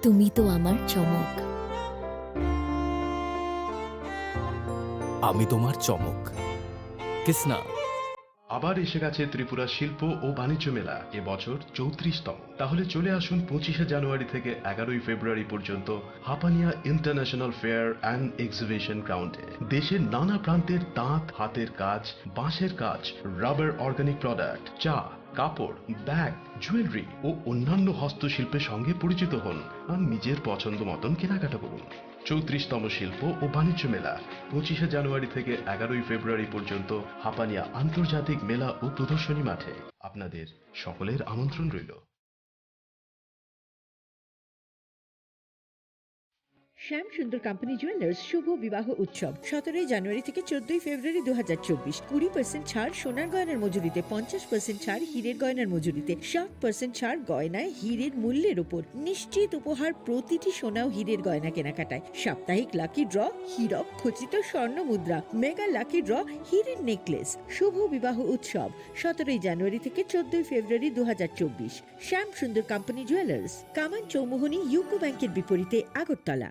তুমি তো আমার চমক। আমি তোমার চমক। কিসনা আবার এসে গেছে ত্রিপুরা শিল্প ও বাণিজ্য মেলা, এবছর 34তম। তাহলে চলে আসুন 25শে জানুয়ারি থেকে 11ই ফেব্রুয়ারি পর্যন্ত Hapania international fair and exhibition গ্রাউন্ডে। দেশের নানা প্রান্তের তাঁত, হাতের কাজ, বাঁশের কাজ, রাবার, অর্গানিক প্রোডাক্ট, চা, কাপড়, ব্যাগ, জুয়েলারি ও অন্যান্য হস্তশিল্পের সঙ্গে পরিচিত হন আর নিজের পছন্দ মতন কেনাকাটা করুন। 34তম শিল্প ও বাণিজ্য মেলা 25শে জানুয়ারি থেকে 11ই ফেব্রুয়ারি পর্যন্ত হাপানিয়া আন্তর্জাতিক মেলা ও প্রদর্শনী মাঠে। আপনাদের সকলের আমন্ত্রণ রইল। শ্যাম সুন্দর কোম্পানি জুয়েলার্স শুভ বিবাহ উৎসব 17 জানুয়ারি থেকে 14 ফেব্রুয়ারি 2024। 20% ছাড় সোনার গয়নার মজুরিতে, 50% ছাড় হীরের গয়নার মজুরিতে, 60% ছাড় গয়নায় হীরের মূল্যের উপর, নিশ্চিত উপহার প্রতিটি সোনা ও হীরের গয়না কেনাকাটায়, সাপ্তাহিক লাকি ড্র, হীরক খচিত স্বর্ণ মুদ্রা, মেগা লাকি ড্র, হীরের নেকলেস। শুভ বিবাহ উৎসব 17 জানুয়ারি থেকে 14 ফেব্রুয়ারি 2024। শ্যাম সুন্দর কোম্পানি জুয়েলার্স, কামান চৌমুহনী ইউকো ব্যাংকের বিপরীতে, Agartala.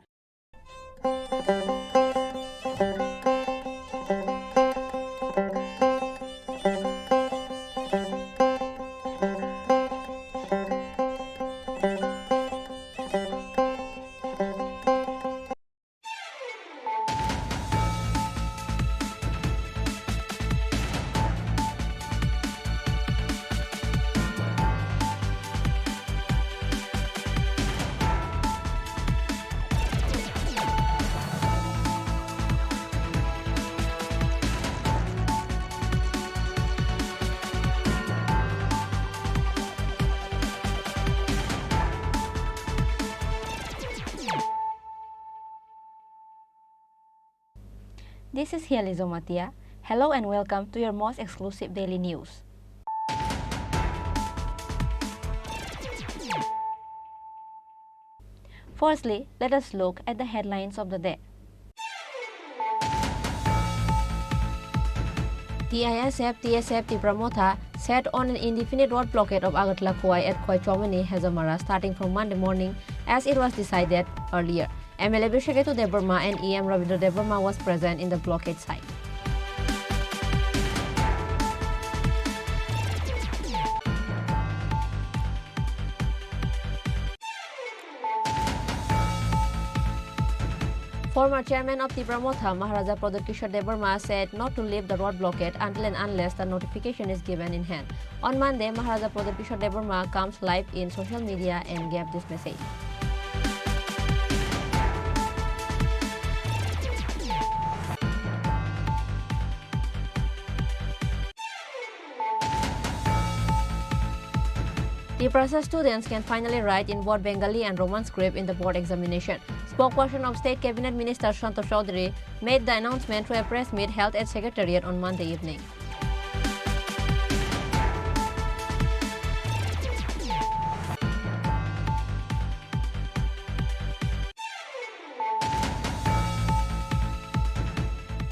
This is Hializo Matia. Hello and welcome to your most exclusive daily news. Firstly, let us look at the headlines of the day. TSF Tripura set on an indefinite road blockade of Agartala Khowai at Khoi Chomani Hazamara starting from Monday morning as it was decided earlier. MLA Bishaketu Deborma and EM Ravindra Deborma was present in the blockade site. Former chairman of Tripura Maharaja Kishore Deborma said not to leave the road blockade until and unless the notification is given in hand. On Monday, Maharaja Kishore Deborma comes live in social media and gave this message. Tripura students can finally write in both Bengali and Roman script in the board examination. Spokesperson of State Cabinet Minister Santosh Chaudhary made the announcement through a press meet held at Secretariat on Monday evening.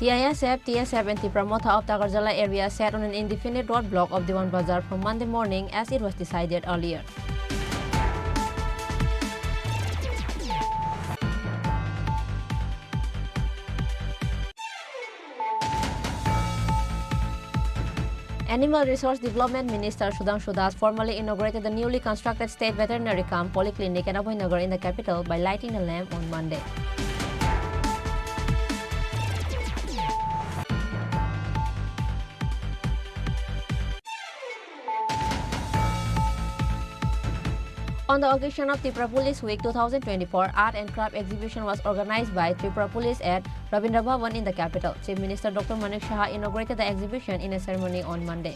TSF and Tripura of the Agartala area sat on an indefinite roadblock of Diwan Bazar from Monday morning as it was decided earlier. Animal Resource Development Minister Sudhanshu Das formally inaugurated the newly constructed State Veterinary Camp Polyclinic in Abhaynagar in the capital by lighting a lamp on Monday. On the occasion of Tripura Police Week 2024, Art and Craft Exhibition was organized by Tripura Police at Rabindra Bhavan in the capital. Chief Minister Dr. Manik Shah inaugurated the exhibition in a ceremony on Monday.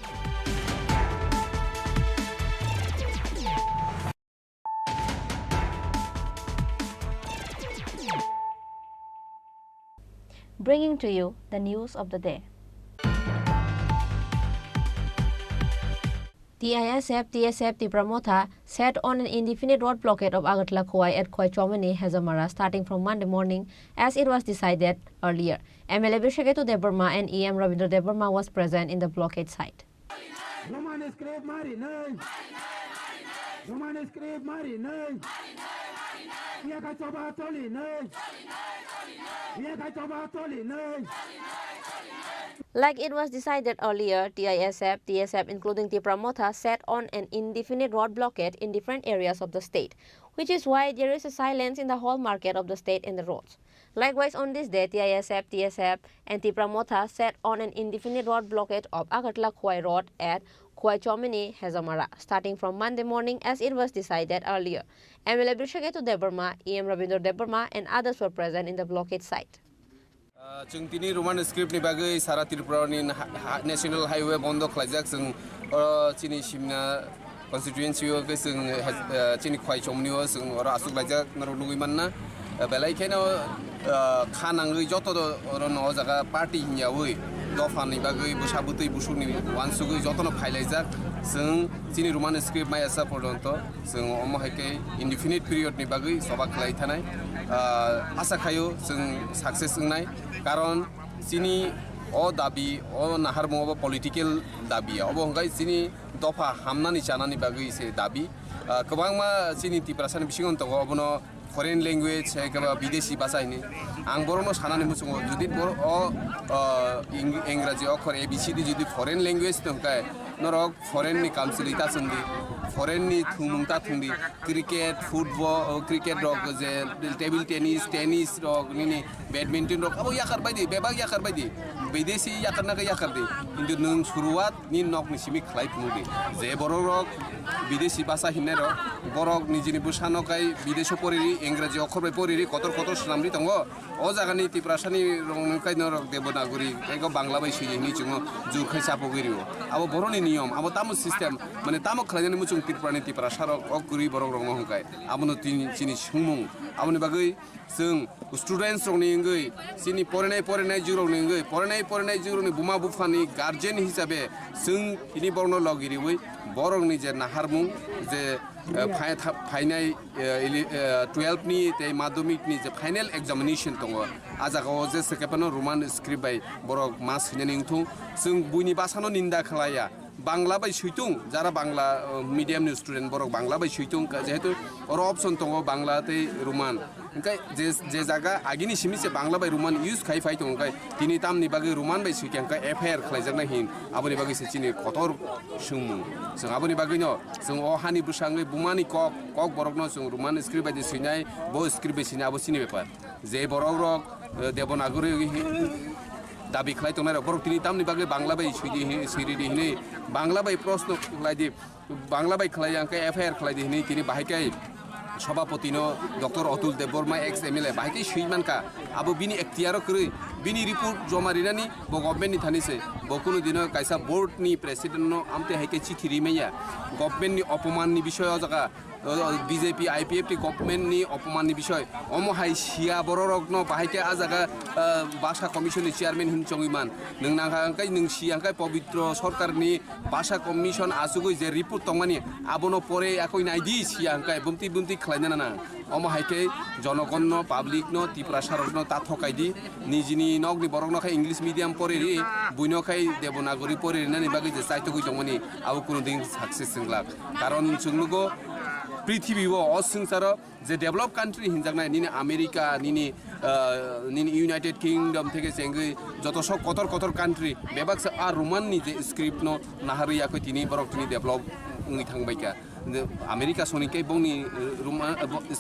Bringing to you the news of the day. TSF Tripura set on an indefinite road blockade of Agartala Khowai at Khoi Chomani Hazamara starting from Monday morning as it was decided earlier. MLA Bishaketu Deborma and EM Ravindra Deborma was present in the blockade site. Like it was decided earlier, TSF including Tripura Motha set on an indefinite road blockade in different areas of the state, which is why there is a silence in the whole market of the state and the roads. Likewise, on this day, TSF and Tripura Motha set on an indefinite road blockade of Agartala Khwai Road at Khwai Chomini, Hazamara, starting from Monday morning as it was decided earlier. MLA Bishagetu Debarma, EM Rabindra Debarma and others were present in the blockade site. जों दिनै Roman स्क्रिप्टनि बागै सारा त्रिपुरानि national highway बन्द खालामजाक जों चिनि सिमना कन्स्टिट्युएन्सियाव जों चिनि खवाइ चमनियाव जों आसुक लायजाक नारो लुगैमानना बेलायखायनो खानाङै जत न जागा पार्टी हियावै दफानि बागै बोसाबुतै बुसुनि वानसुगै जतनो फाइलायजाक जों चिनि रोमान स्क्रिप्ट मायासा पर्यन्त जों अमहायकै इनडिफिनिट पिरियडनि बागै सभा खालाय थानाय आशा खायो जों साक्सेस होनाय कारण चिनि दाबी नाहारमुङाव पलिटिकेल दाबी अब हंगाय चिनि दफा हामनानै जानानै बागै एसे दाबी गोबां मा चिनि त्रिपुरासानि बिसिङाव दङ अबनो फरेन लेंगुवेज एबा बिदेशी भाषा हिनि आं बरनो सानानै मुसुङो जुदि इंराजी अक्षर ABCD जुदि फरेन लेंगुवेज दंखाय नरक फरेननि काउन्सिल इता सोंदि फरेननि थुमुंता थुंदि क्रिकेट फुटबल क्रिकेट रक जे टेबल टेनिस रक निनि बैडमिंटन रक अब याकार बायदि बेबाग याकार बायदि विदेशी याकारनाखै याकारदि किन्तु नों शुरुआत नि नकनि सिमि खलाय फुंदि जे बर रक विदेशी भाषा हिन्नाय रक बरक निजिनि बुसानकाय विदेश परिरि इंराजी अक्षर परिरि कतर सामरि दङ अ जागानि त्रिपुरासानि रंनकाय नरक देबनागुरि एगो बांला बाय सिनि जोङो जुरखाय सापगिरियो अब बरनि नियम अब तामु सिस्टेम माने तामु खलायनानै मुचुं त्रिपुरानि त्रिपुरासा रक अगुरि बरक रंनो हंकाय आबनो चिनि सुंमुं आबनि बागै जों स्टुडेन्टस रंनि इंगै चिनि फरायनाय जिउरनि बुमा बुफानि गार्जेन हिसाबै जों इनि बरनो लगिरिवै बरंनि जे नाहारमुं जे फाइनाल 12 नि ते माध्यमिकनि जे फाइनाल एग्जामिनेशन दङ आजागाव जे सेकेपनो रोमान स्क्रिप्ट बाय बरक मास हिनानै इंथुं जों बुइनि बासानो निन्दा खालाया Bangla bye सैतुं Zara Bangla मिडियामनि student बरक बांला बाय सैतुं जेहेतु अर अप्शन दङ बांलाते रोमान ओंखाय जे जागा आगिनि सिमिसे बांला बाय रोमान इउज खाय फाय दङ ओंखाय दिनै तामनि बागै रोमान बाय सैखांका एफआईआर खालायजाकना हिन आबनि बागै सेचिनि खतर सोंमुं जों आबनि बागैनो जों अहानि बुसाङै बुमानि कक बरकनो जों रोमान स्क्रिप्ट बायदि सैनाय बो स्क्रिप्ट बायसिना आबो सिनि बेपार जे बरक रक देबनागुरि दाबी खालाय दंनाय बरक दिनै तामनि बागै बांला बाय सैरिदि हिनै बांला बाय प्रश्न खालायदि बांला बाय खालायांका एफआईआर खालायदि हिनै दिनै बाहायकाय सभापतिनो doctor Atul Debbarma ex MLA बाहायकाय सैमानका आबो बिनि एक्टियारो करै बिनि रिपोर्ट जमा रिनानि ब गभर्नमेन्टनि थानिसे बकुनो दिनो कायसा बोर्डनि प्रेसिडेन्टनो आमते हायके चिठी रिमेया गभर्नमेन्टनि अपमाननि बिषय जागा बीजेपी आईपीएफ गभर्नमेन्टनि अपमाननि बिषय अमहाय सिया बररकनो बाहायके आजागा भाषा कमिशननि चेयारमेन हिनचंगिमान नों नांखाय नों सियांखाय पवित्र सरकारनि भाषा कमिशन आसुगै जे रिपोर्ट तंमानि आबनो परे आखै नायदि सियांखाय बुमति खलायना ना अमहायके जनगणनो पाब्लिकनो त्रिपुरासारकनो ता थकायदि निजिनि नगनि बरकनखाय इंलिश मीडियम परेरि बुइनखाय देबनागरि परेरिनानि बागै जे साइतगै दंमानि आबो कुनो दिन सक्सेस जोंला कारण जोंनुगो पृथ्वीव असंसार जे डेभलप कान्ट्री हिनजाकनाय निनि आमेरिका निनि यूनाइटेड किंगडम थेके सेंगै जत सब कतर कान्ट्री बेबाक्स आ रोमाननि जे स्क्रिप्ट नो नाहारियाखै तिनि बरक तिनि डेभलप उंनि थांबायका आमेरिका सोनिकै बंनि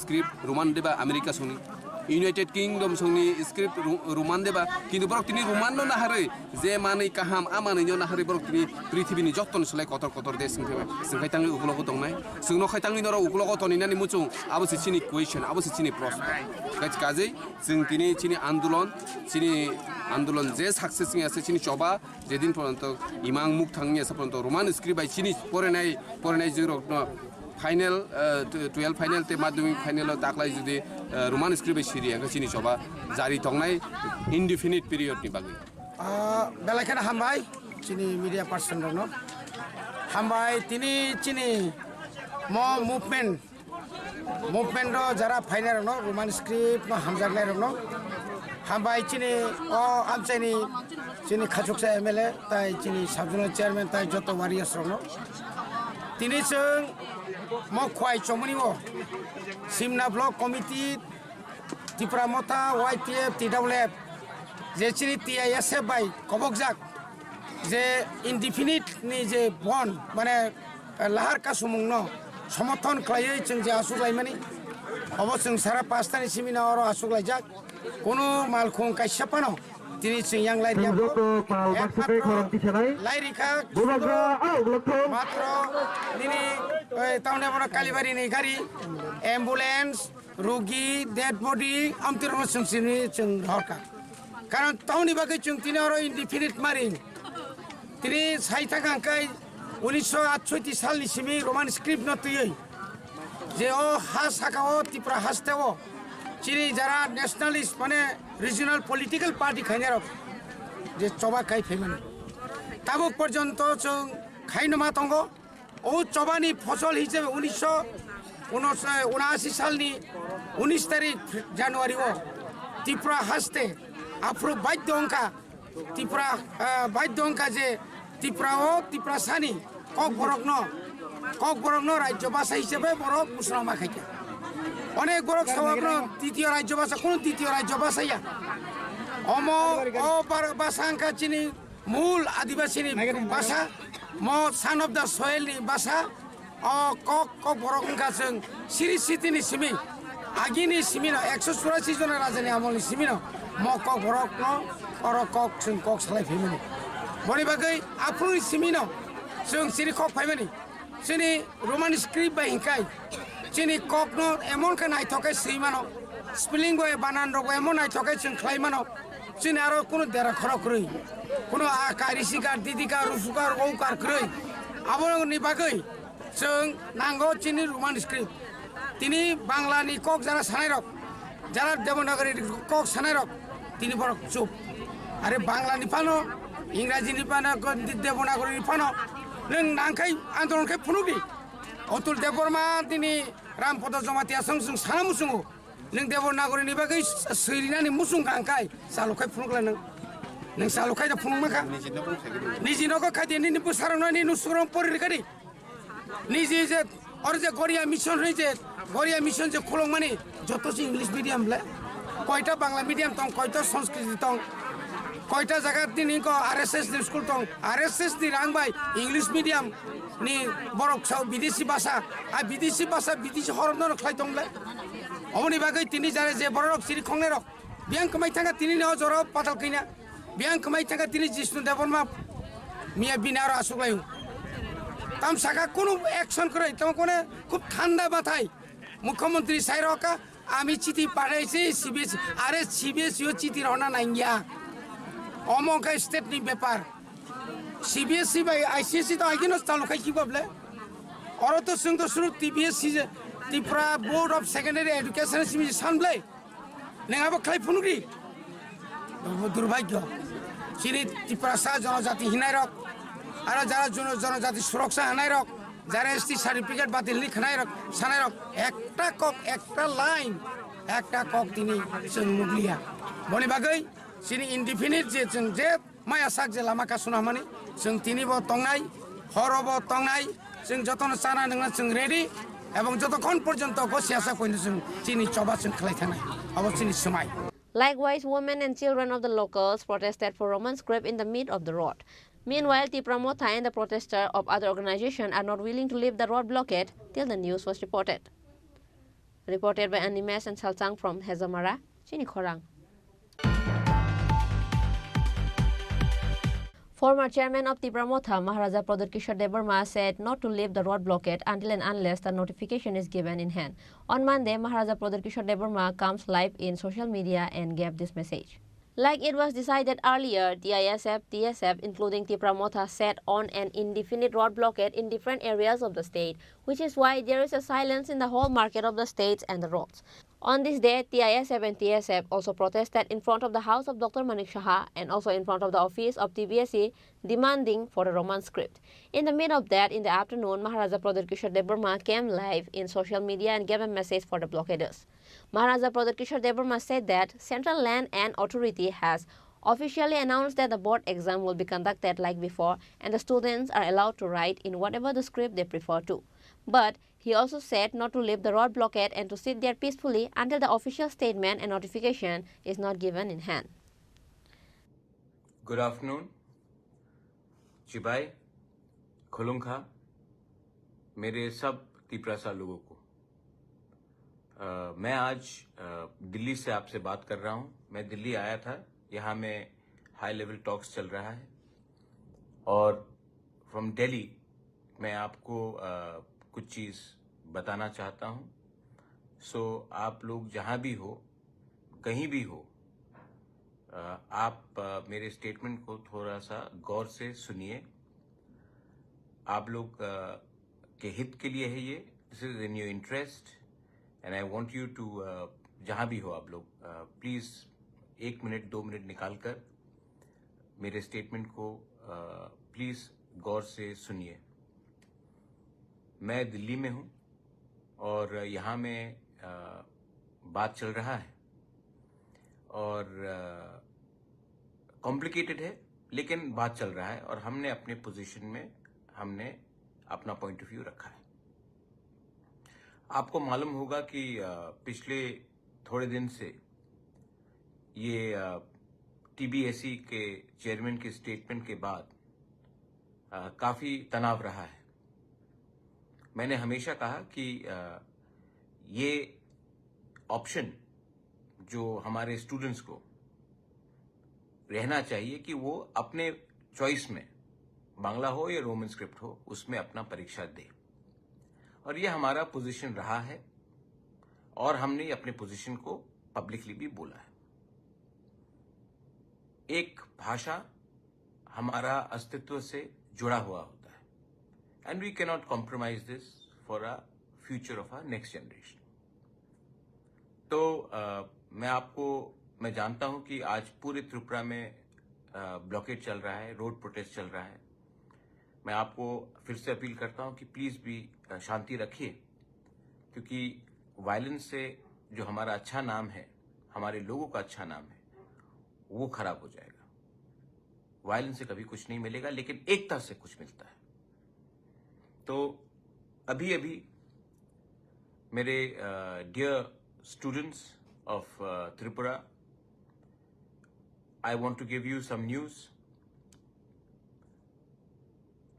स्क्रिप्ट रोमान देबा आमेरिका सोनि यूनाइटेड किंगडम सोनि स्क्रिप्ट रोमान देबा किन्तु बरक तिनि रोमान नो नाहारै जे मानै काहाम आमानै नो नाहारै बरक तिनि पृथ्वीनि जत्तन सलाय कतर देश संखाय तांनि उगलगो दंनाय जोंनो खायतांनि नर उगलगो तनिनानि मुचुं आबोसे चिनि क्वेश्चन आबोसे चिनि प्रश्न काजै जों तिनि चिनि आन्दोलन जे सक्सेस नियासे चिनि चबा जेदिन पर्यन्त इमां मुख थांनि आसा पर्यन्त रोमान स्क्रिप्ट बाय चिनि फरायनाय जिरकनो फाइनल 12 फाइनल ते माध्यमिक फाइनल दाखलाय जुदि रोमान स्क्रिप्ट सिरिया चिनि चबा जारि तंनाय इनडिफिनिट पिरियडनि बागै बेलायखाना हामबाय चिनि मीडिया पार्सन रनो हामबाय तिनि चिनि मो मुभमेंट रो जरा फाइनल रनो रोमान स्क्रिप्ट नो हामजागनाय रनो हामबाय चिनि आमचाइनि चिनि खाचुकसा एमएलए ताइ चिनि साबजुनल चेयरमैन ताइ जतो वारियार्स रनो tini sung mo khwai chomani wo simna block committee Tripura mota YTF TWF je chini TISF bai kobokjak je indefinite ni je bond mane lahar ka sumung no সমর্থন খাইয়ে जों যে আসুকলাই মানে অবশ্য সারা পাঁচটানি সিমিনার আসুকলাই যাক কোনো মালখং কাইসাপানো তিনি সিংয়াং লাইরিয়া লাইরিখা মাত্র দিনে তাহলে বড় কালীবাড়ি নেই গাড়ি অ্যাম্বুলেন্স রোগী ডেড বডি আমতির সংসিনি जों হরকা কারণ তাহলে বাকি जों তিনি আরো ইনডিফিনিট মারিং তিনি সাইতা গাঙ্কাই 1968 সালनि सिमी रोमान स्क्रिप्ट नतुयै जे ओ हासाकाओ त्रिपुरा हास्तेओ चिनि जरा नेशनलिस्ट माने रिजनल पलिटिकल पार्टी खाइनारक जे चबा खाइ फेमन ताबुक पर्यन्त जों खाइनमा तंगो ओ चबानि फसल हिसाबै 1979 सालनि 19 तारिख जानुवारी ओ त्रिपुरा हास्ते आफ्रो बाध्य अंका त्रिपुरा बाध्य अंका जे Tripura sani kok borok no rajya basa hisabe borok muslima khaike onek borok sawabno titiyo rajya basa kono titiyo rajya basa ya omo o basangka chini mul adivasi ni basa mo son of the soil ni basa o kok borok ka जों siri siti ni simi agi ni simi no 184 jona raja ni amol ni simi no mo kok borok no oro kok जों kok salai phimini বনি বাগৈ আফ্রুনি Cimino जों सिरि कक फाइमानि जोंनि Roman script bye हिंखाय जोंनि ककनो एमन का नायथकाय सैमानो स्पेलिंग बय बानान रग एमन नायथकाय जों खालायमानो जोंनि आरो कोनो देरा खरक रই কোনো आकारिसिकार दिदिकार रुफुकार औकार क्रই आबोनि बागै जों नांगौ जोंनि रोमान स्क्रिप्ट তিনি বাংলানি কক যারা সানাই রক যারা দেবনাগরী কক সানাই রক তিনি বড় চুপ আরে বাংলানি পানো इंराजी निपाना देवनागरी निपानो नों नांखाय आन्दोलनखाय फुनुबि अतुल देवबर्मा दिनै रामपद जमातिया जों साना मुसुङो नों देवनागरीनि बागै सैरिनानै मुसुं गांखाय सालुखाय फुनुगला नों सालुखाय दा फुनुमाखा निजिनोखौ खायदेनि बोसारनानै नुसुरम परिरिखारि निजि जे और जे गरिया मिशन जे खुलंमानि जतोसि इंग्लिश मिडियाम ले कयटा बांग्ला मिडियाम दं कयटा संस्कृत दं কয়টা জায়গা দিন ইনকো আরএসএস नि स्कुल दं आरएसएस नि रांबाय इंग्लिश मिडियाम नि बरक साव विदेशी भाषा आ विदेशी भाषा विदेशी हरमनो खलाय दंले अमनि बागै तिनि जारे जे बरक सिरि खंने रक बियां कमाय थांगा तिनि न जर पाताल कइना बियां कमाय थांगा तिनि जिष्णु देवबर्मा मिया बिनार आसुगलाय ताम साका कोनो एक्शन करे तम कोने खूब ঠান্ডা মাথায় মুখ্যমন্ত্রী সাইরকা আমি চিঠি পাঠাইছি সিবিএসই আরে সিবিএসইও চিঠি রওনা নাইয়া অমকা স্টেট নি ব্যাপার সিবিএসই বাই আইসিএসই তো আইগিনো তালুকাই কি ববলে অর তো সং তো শুরু টিবিএসই যে Tripura board of secondary education সিমি সানবলে নেগাবো খাই ফুনুগি দুর্ভাগ্য সিরি ত্রিপুরা সা জনজাতি হিনাই রক আর যারা জনজাতি সুরক্ষা হানাই রক যারা এসটি সার্টিফিকেট বাতিল নি খানাই রক সানাই রক একটা কক একটা লাইন একটা কক তিনি जों नुग्लिया बनि बागै सिनि इनडिफिनिट जे जों जे माया साक जे लामा का सुनामानि जों तिनिबो तंनाय हरबो तंनाय जों जतन साना नङा जों रेडि এবং যতক্ষণ পর্যন্ত গসিয়াসা কইनो जों तिनि चबा जों खालाय थानाय अबसिनि समाय Likewise, women and children of the locals protested for Roman script in the mid of the road. Meanwhile, Tripura Motha and the protesters of other organizations are not willing to lift the road blockade till the news was reported. Reported by Animes and Salsang from Hezamara, Chini Khorang. Former chairman of Tripura Motha, Maharaja Kishore Debarma, said not to lift the road blockade until and unless the notification is given in hand. On Monday, Maharaja Kishore Debarma comes live in social media and gave this message. Like it was decided earlier, the ISF, TSF, including Tripura Motha, set on an indefinite road blockade in different areas of the state, which is why there is a silence in the whole market of the states and the roads. On this day, TISF and TSF also protested in front of the house of Dr. Manik Shaha and also in front of the office of TBSE, demanding for the Roman script. In the midst of that, in the afternoon, Maharaja Kishore Debarma came live in social media and gave a message for the blockaders. Maharaja Kishore Debarma said that Central Land and Authority has officially announced that the board exam will be conducted like before and the students are allowed to write in whatever the script they prefer to. But he also said not to leave the road blockade and to sit there peacefully until the official statement and notification is not given in hand. Good afternoon, चिबाई, खुलुंखा, मेरे सब त्रिपुरा लोगों को। मैं आज दिल्ली से आपसे बात कर रहा हूँ। मैं दिल्ली आया था, यहाँ में हाई लेवल टॉक्स चल रहा है और फ्रॉम दिल्ली मैं आपको कुछ चीज़ बताना चाहता हूँ। सो आप लोग जहाँ भी हो, कहीं भी हो, आप मेरे स्टेटमेंट को थोड़ा सा गौर से सुनिए। आप लोग के हित के लिए है ये, this is in your interest and I want you to, जहाँ भी हो आप लोग, प्लीज़ 1 मिनट 2 मिनट निकाल कर मेरे स्टेटमेंट को प्लीज़ गौर से सुनिए। मैं दिल्ली में हूँ और यहाँ में बात चल रहा है और कॉम्प्लिकेटेड है, लेकिन बात चल रहा है और हमने अपने पोजीशन में हमने अपना पॉइंट ऑफ व्यू रखा है। आपको मालूम होगा कि पिछले थोड़े दिन से ये टीबीएससी के चेयरमैन के स्टेटमेंट के बाद काफ़ी तनाव रहा है। मैंने हमेशा कहा कि ये ऑप्शन जो हमारे स्टूडेंट्स को रहना चाहिए कि वो अपने चॉइस में, बांग्ला हो या रोमन स्क्रिप्ट हो, उसमें अपना परीक्षा दे, और ये हमारा पोजीशन रहा है और हमने अपने पोजीशन को पब्लिकली भी बोला है। एक भाषा हमारा अस्तित्व से जुड़ा हुआ होता है and we can not compromise this for a future of a next generation. तो मैं जानता हूं कि आज पूरे त्रिपुरा में ब्लॉकेड चल रहा है, रोड प्रोटेस्ट चल रहा है। मैं आपको फिर से अपील करता हूं कि प्लीज भी शांति रखिए, क्योंकि वायलेंस से जो हमारा अच्छा नाम है, हमारे लोगों का अच्छा नाम है, वो खराब हो जाएगा। वायलेंस से कभी कुछ नहीं मिलेगा, लेकिन एकता से कुछ मिलता है। तो अभी अभी मेरे dear students of Tripura, I want to give you some news.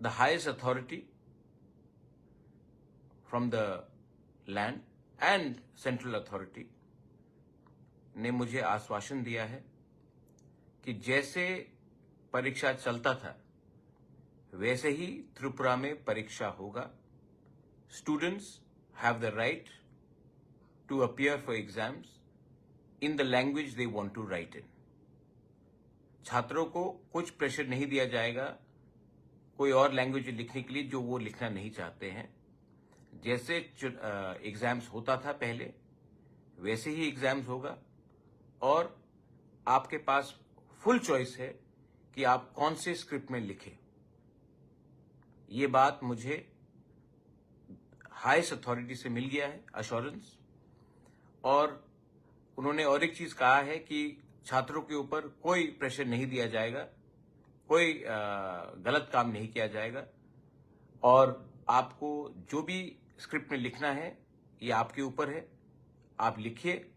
The highest authority from the land and central authority ने मुझे आश्वासन दिया है कि जैसे परीक्षा चलता था वैसे ही त्रिपुरा में परीक्षा होगा। Students have the right to appear for exams in the language they want to write in. छात्रों को कुछ प्रेशर नहीं दिया जाएगा कोई और लैंग्वेज लिखने के लिए जो वो लिखना नहीं चाहते हैं। जैसे एग्जाम्स होता था पहले, वैसे ही एग्जाम्स होगा और आपके पास फुल चॉइस है कि आप कौन से स्क्रिप्ट में लिखें। ये बात मुझे हाईएस्ट अथॉरिटी से मिल गया है, अश्योरेंस। और उन्होंने और एक चीज कहा है कि छात्रों के ऊपर कोई प्रेशर नहीं दिया जाएगा, कोई गलत काम नहीं किया जाएगा, और आपको जो भी स्क्रिप्ट में लिखना है ये आपके ऊपर है। आप लिखिए,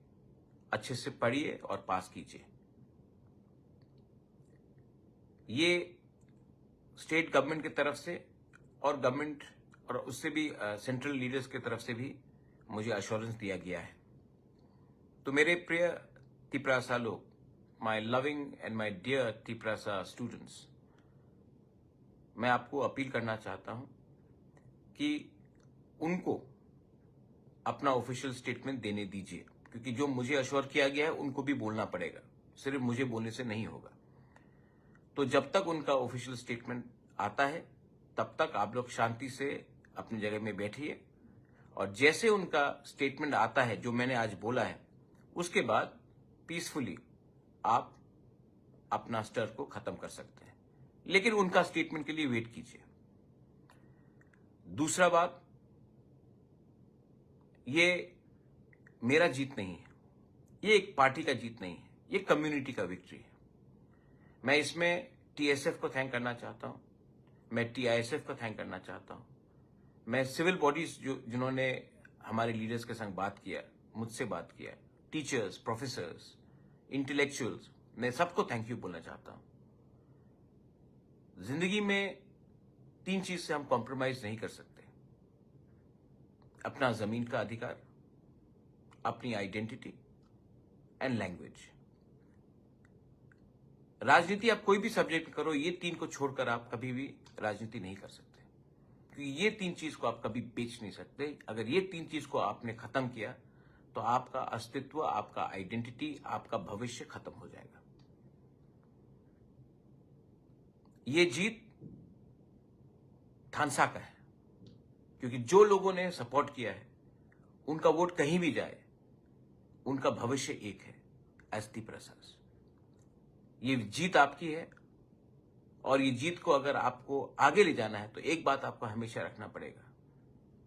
अच्छे से पढ़िए और पास कीजिए। ये स्टेट गवर्नमेंट की तरफ से और गवर्नमेंट और उससे भी सेंट्रल लीडर्स की तरफ से भी मुझे अश्योरेंस दिया गया है। तो मेरे प्रिय त्रिपुरा लोग, my loving and my dear Tripura students, मैं आपको अपील करना चाहता हूं कि उनको अपना ऑफिशियल स्टेटमेंट देने दीजिए, क्योंकि जो मुझे अश्योर किया गया है उनको भी बोलना पड़ेगा, सिर्फ मुझे बोलने से नहीं होगा। तो जब तक उनका ऑफिशियल स्टेटमेंट आता है तब तक आप लोग शांति से अपनी जगह में बैठिए, और जैसे उनका स्टेटमेंट आता है जो मैंने आज बोला है, उसके बाद पीसफुली आप अपना स्टर को खत्म कर सकते हैं, लेकिन उनका स्टेटमेंट के लिए वेट कीजिए। दूसरा बात, ये मेरा जीत नहीं है, ये एक पार्टी का जीत नहीं है, ये कम्युनिटी का विक्ट्री है। मैं इसमें TSF को थैंक करना चाहता हूं, मैं TISF को थैंक करना चाहता हूं, मैं सिविल बॉडीज जिन्होंने हमारे लीडर्स के संग बात किया, मुझसे बात किया, टीचर्स, प्रोफेसर्स, इंटेलेक्चुअल्स, मैं सबको थैंक यू बोलना चाहता हूं। जिंदगी में 3 चीज से हम कॉम्प्रोमाइज नहीं कर सकते, अपना जमीन का अधिकार, अपनी आइडेंटिटी एंड लैंग्वेज। राजनीति आप कोई भी सब्जेक्ट करो, ये 3 को छोड़कर आप कभी भी राजनीति नहीं कर सकते, क्योंकि ये 3 चीज को आप कभी बेच नहीं सकते। अगर ये 3 चीज को आपने खत्म किया तो आपका अस्तित्व, आपका आइडेंटिटी, आपका भविष्य खत्म हो जाएगा। ये जीत थानसा का है, क्योंकि जो लोगों ने सपोर्ट किया है उनका वोट कहीं भी जाए, उनका भविष्य एक है, एज त्रिपुरा। ये जीत आपकी है, और ये जीत को अगर आपको आगे ले जाना है तो एक बात आपको हमेशा रखना पड़ेगा,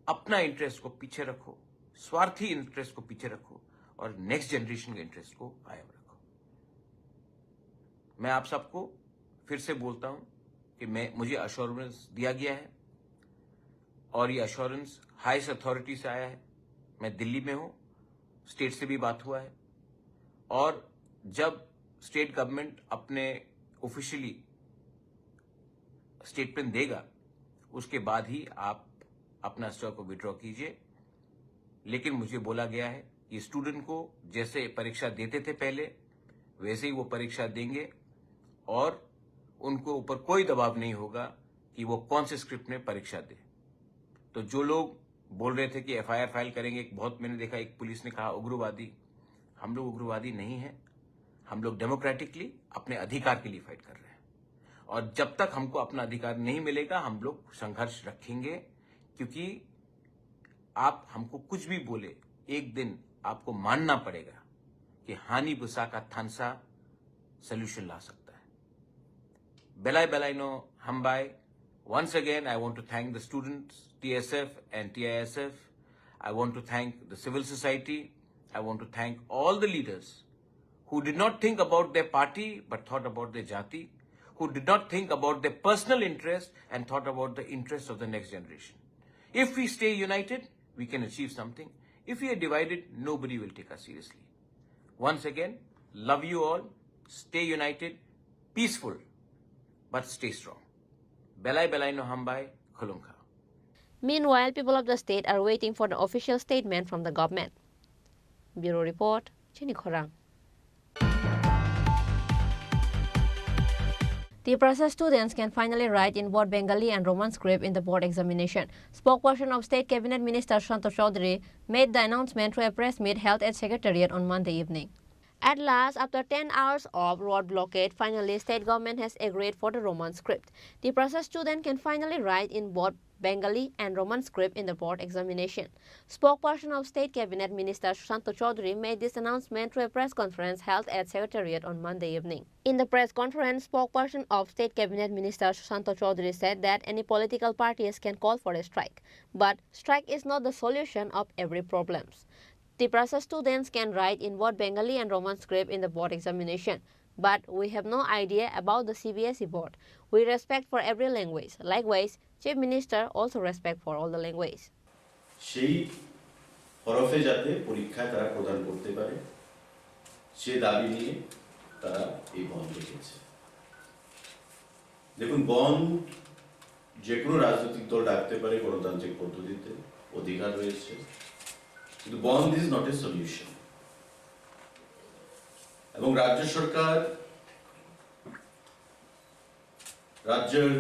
अपना इंटरेस्ट को पीछे रखो, स्वार्थी इंटरेस्ट को पीछे रखो, और नेक्स्ट जनरेशन के इंटरेस्ट को कायम रखो। मैं आप सबको फिर से बोलता हूं कि मुझे अश्योरेंस दिया गया है, और ये अश्योरेंस हाईएस्ट अथॉरिटी से आया है। मैं दिल्ली में हूं, स्टेट से भी बात हुआ है, और जब स्टेट गवर्नमेंट अपने ऑफिशियली स्टेटमेंट देगा उसके बाद ही आप अपना स्टॉक को विड्रॉ कीजिए। लेकिन मुझे बोला गया है कि स्टूडेंट को जैसे परीक्षा देते थे पहले, वैसे ही वो परीक्षा देंगे, और उनको ऊपर कोई दबाव नहीं होगा कि वो कौन से स्क्रिप्ट में परीक्षा दे। तो जो लोग बोल रहे थे कि FIR फाइल करेंगे, बहुत मैंने देखा एक पुलिस ने कहा उग्रवादी, हम लोग उग्रवादी नहीं है, हम लोग डेमोक्रेटिकली अपने अधिकार के लिए फाइट कर रहे हैं, और जब तक हमको अपना अधिकार नहीं मिलेगा हम लोग संघर्ष रखेंगे। क्योंकि आप हमको कुछ भी बोले, एक दिन आपको मानना पड़ेगा कि हानि बुसा का थानसा सोल्यूशन ला सकता है। बेलाई बेलाइनो हमबाई, once again I want to thank the students, TSF and TISF. I want to thank the civil society. I want to thank all the leaders who did not think about their party but thought about their jati, who did not think about their personal interest and thought about the interests of the next generation. If we stay united, we can achieve something. If we are divided, nobody will take us seriously. Once again, love you all, stay united, peaceful, but stay strong. Belai belai no hambai, khulungka. Meanwhile, people of the state are waiting for the official statement from the government. Bureau Report, Chini Khorang. Tripura students can finally write in both Bengali and Roman script in the board examination. Spokesperson of State Cabinet Minister Santosh Chaudhary made the announcement through a press meet held at Secretariat on Monday evening. At last, after 10 hours of road blockade, finally state government has agreed for the Roman script. Tripura student can finally write in both Bengali and Roman script in the board examination. Spokesperson of State Cabinet Minister Santosh Chaudhary made this announcement through a press conference held at Secretariat on Monday evening. In the press conference, spokesperson of State Cabinet Minister Santosh Chaudhary said that any political parties can call for a strike, but strike is not the solution of every problem. Tripura students can write in both Bengali and Roman script in the board examination, but we have no idea about the CBSE board. We respect for every language. Likewise, Chief Minister also respect for all the language. সেই হরফে যাতে পরীক্ষা তারা প্রদান করতে পারে সে দাবি নিয়ে তারা এই বন্ধ রেখেছে। দেখুন, বন্ধ যে কোনো রাজনৈতিক দল ডাকতে পারে গণতান্ত্রিক পদ্ধতিতে, অধিকার রয়েছে, কিন্তু বন্ধ ইজ নট এ সলিউশন। এবং রাজ্য সরকার, রাজ্যের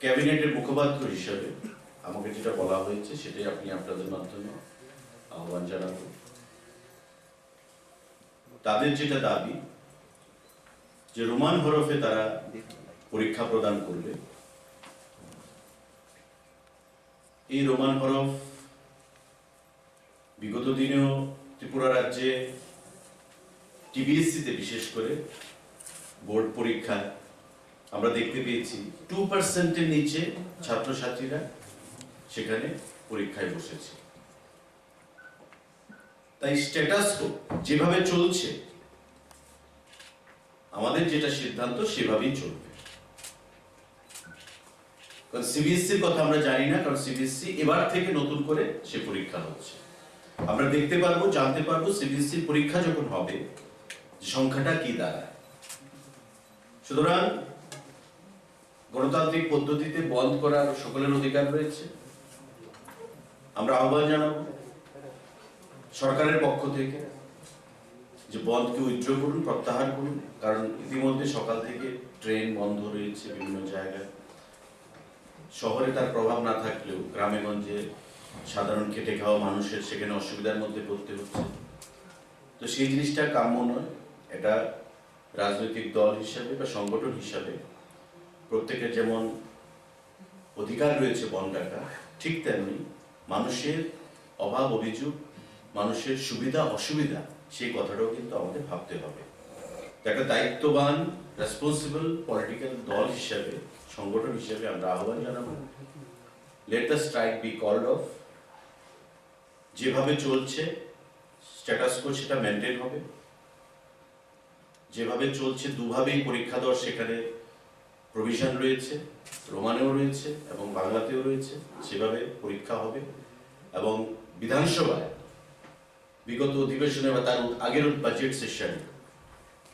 ক্যাবিনেটের মুখপাত্র হিসেবে আমাকে যেটা বলা হয়েছে সেটাই আপনি আপনাদের মাধ্যমে আহ্বান জানাব। তাদের যেটা দাবি যে রোমান হরফে তারা পরীক্ষা প্রদান করবে, এই রোমান হরফ বিগত দিনেও ত্রিপুরা রাজ্যে TBSE তে বিশেষ করে বোর্ড পরীক্ষায় আমরা দেখতে পেয়েছি 2% নিচে ছাত্রছাত্রীরা সেখানে পরীক্ষায় বসেছে। তাই স্ট্যাটাস যেভাবে চলছে আমাদের যেটা সিদ্ধান্ত সেভাবেই চলবে। কারণ সিবিএসসির কথা আমরা জানি না, কারণ সিবিএসসি এবার থেকে নতুন করে সে পরীক্ষা হচ্ছে। আমরা দেখতে পারবো, জানতে পারবো সিবিএসসির পরীক্ষা যখন হবে সংখ্যাটা কি দাঁড়ায়। সুতরাং গণতান্ত্রিক পদ্ধতিতে বন্ধ করার সকলের অধিকার রয়েছে। আমরা আহ্বান জানাবো সরকারের পক্ষ থেকে যে বন্ধকে উইথড্র করুন, প্রত্যাহার করুন। কারণ ইতিমধ্যে সকাল থেকে ট্রেন বন্ধ রয়েছে বিভিন্ন জায়গায়। শহরে তার প্রভাব না থাকলেও গ্রামে গঞ্জে সাধারণ খেটে খাওয়া মানুষের সেখানে অসুবিধার মধ্যে পড়তে হচ্ছে। তো সেই জিনিসটা কাম্য নয়। এটা রাজনৈতিক দল হিসাবে বা সংগঠন হিসাবে প্রত্যেকের যেমন অধিকার রয়েছে বন্ধ রাখা, ঠিক তেমনি মানুষের অভাব অভিযোগ, মানুষের সুবিধা অসুবিধা, সেই কথাটাও কিন্তু আমাদের ভাবতে হবে। একটা দায়িত্ববান রেসপন্সিবল পলিটিক্যাল দল হিসাবে, সংগঠন হিসাবে আমরা আহ্বান জানাবো, let the strike be called off. যেভাবে চলছে স্ট্যাটাস কো সেটা মেনটেন হবে। যেভাবে চলছে দুভাবেই পরীক্ষা দেওয়ার সেখানে প্রভিশন রয়েছে, রোমানেও রয়েছে এবং বাংলাতেও রয়েছে, সেভাবে পরীক্ষা হবে। এবং বিধানসভায় বিগত অধিবেশনে বা তার আগের বাজেট সেশনে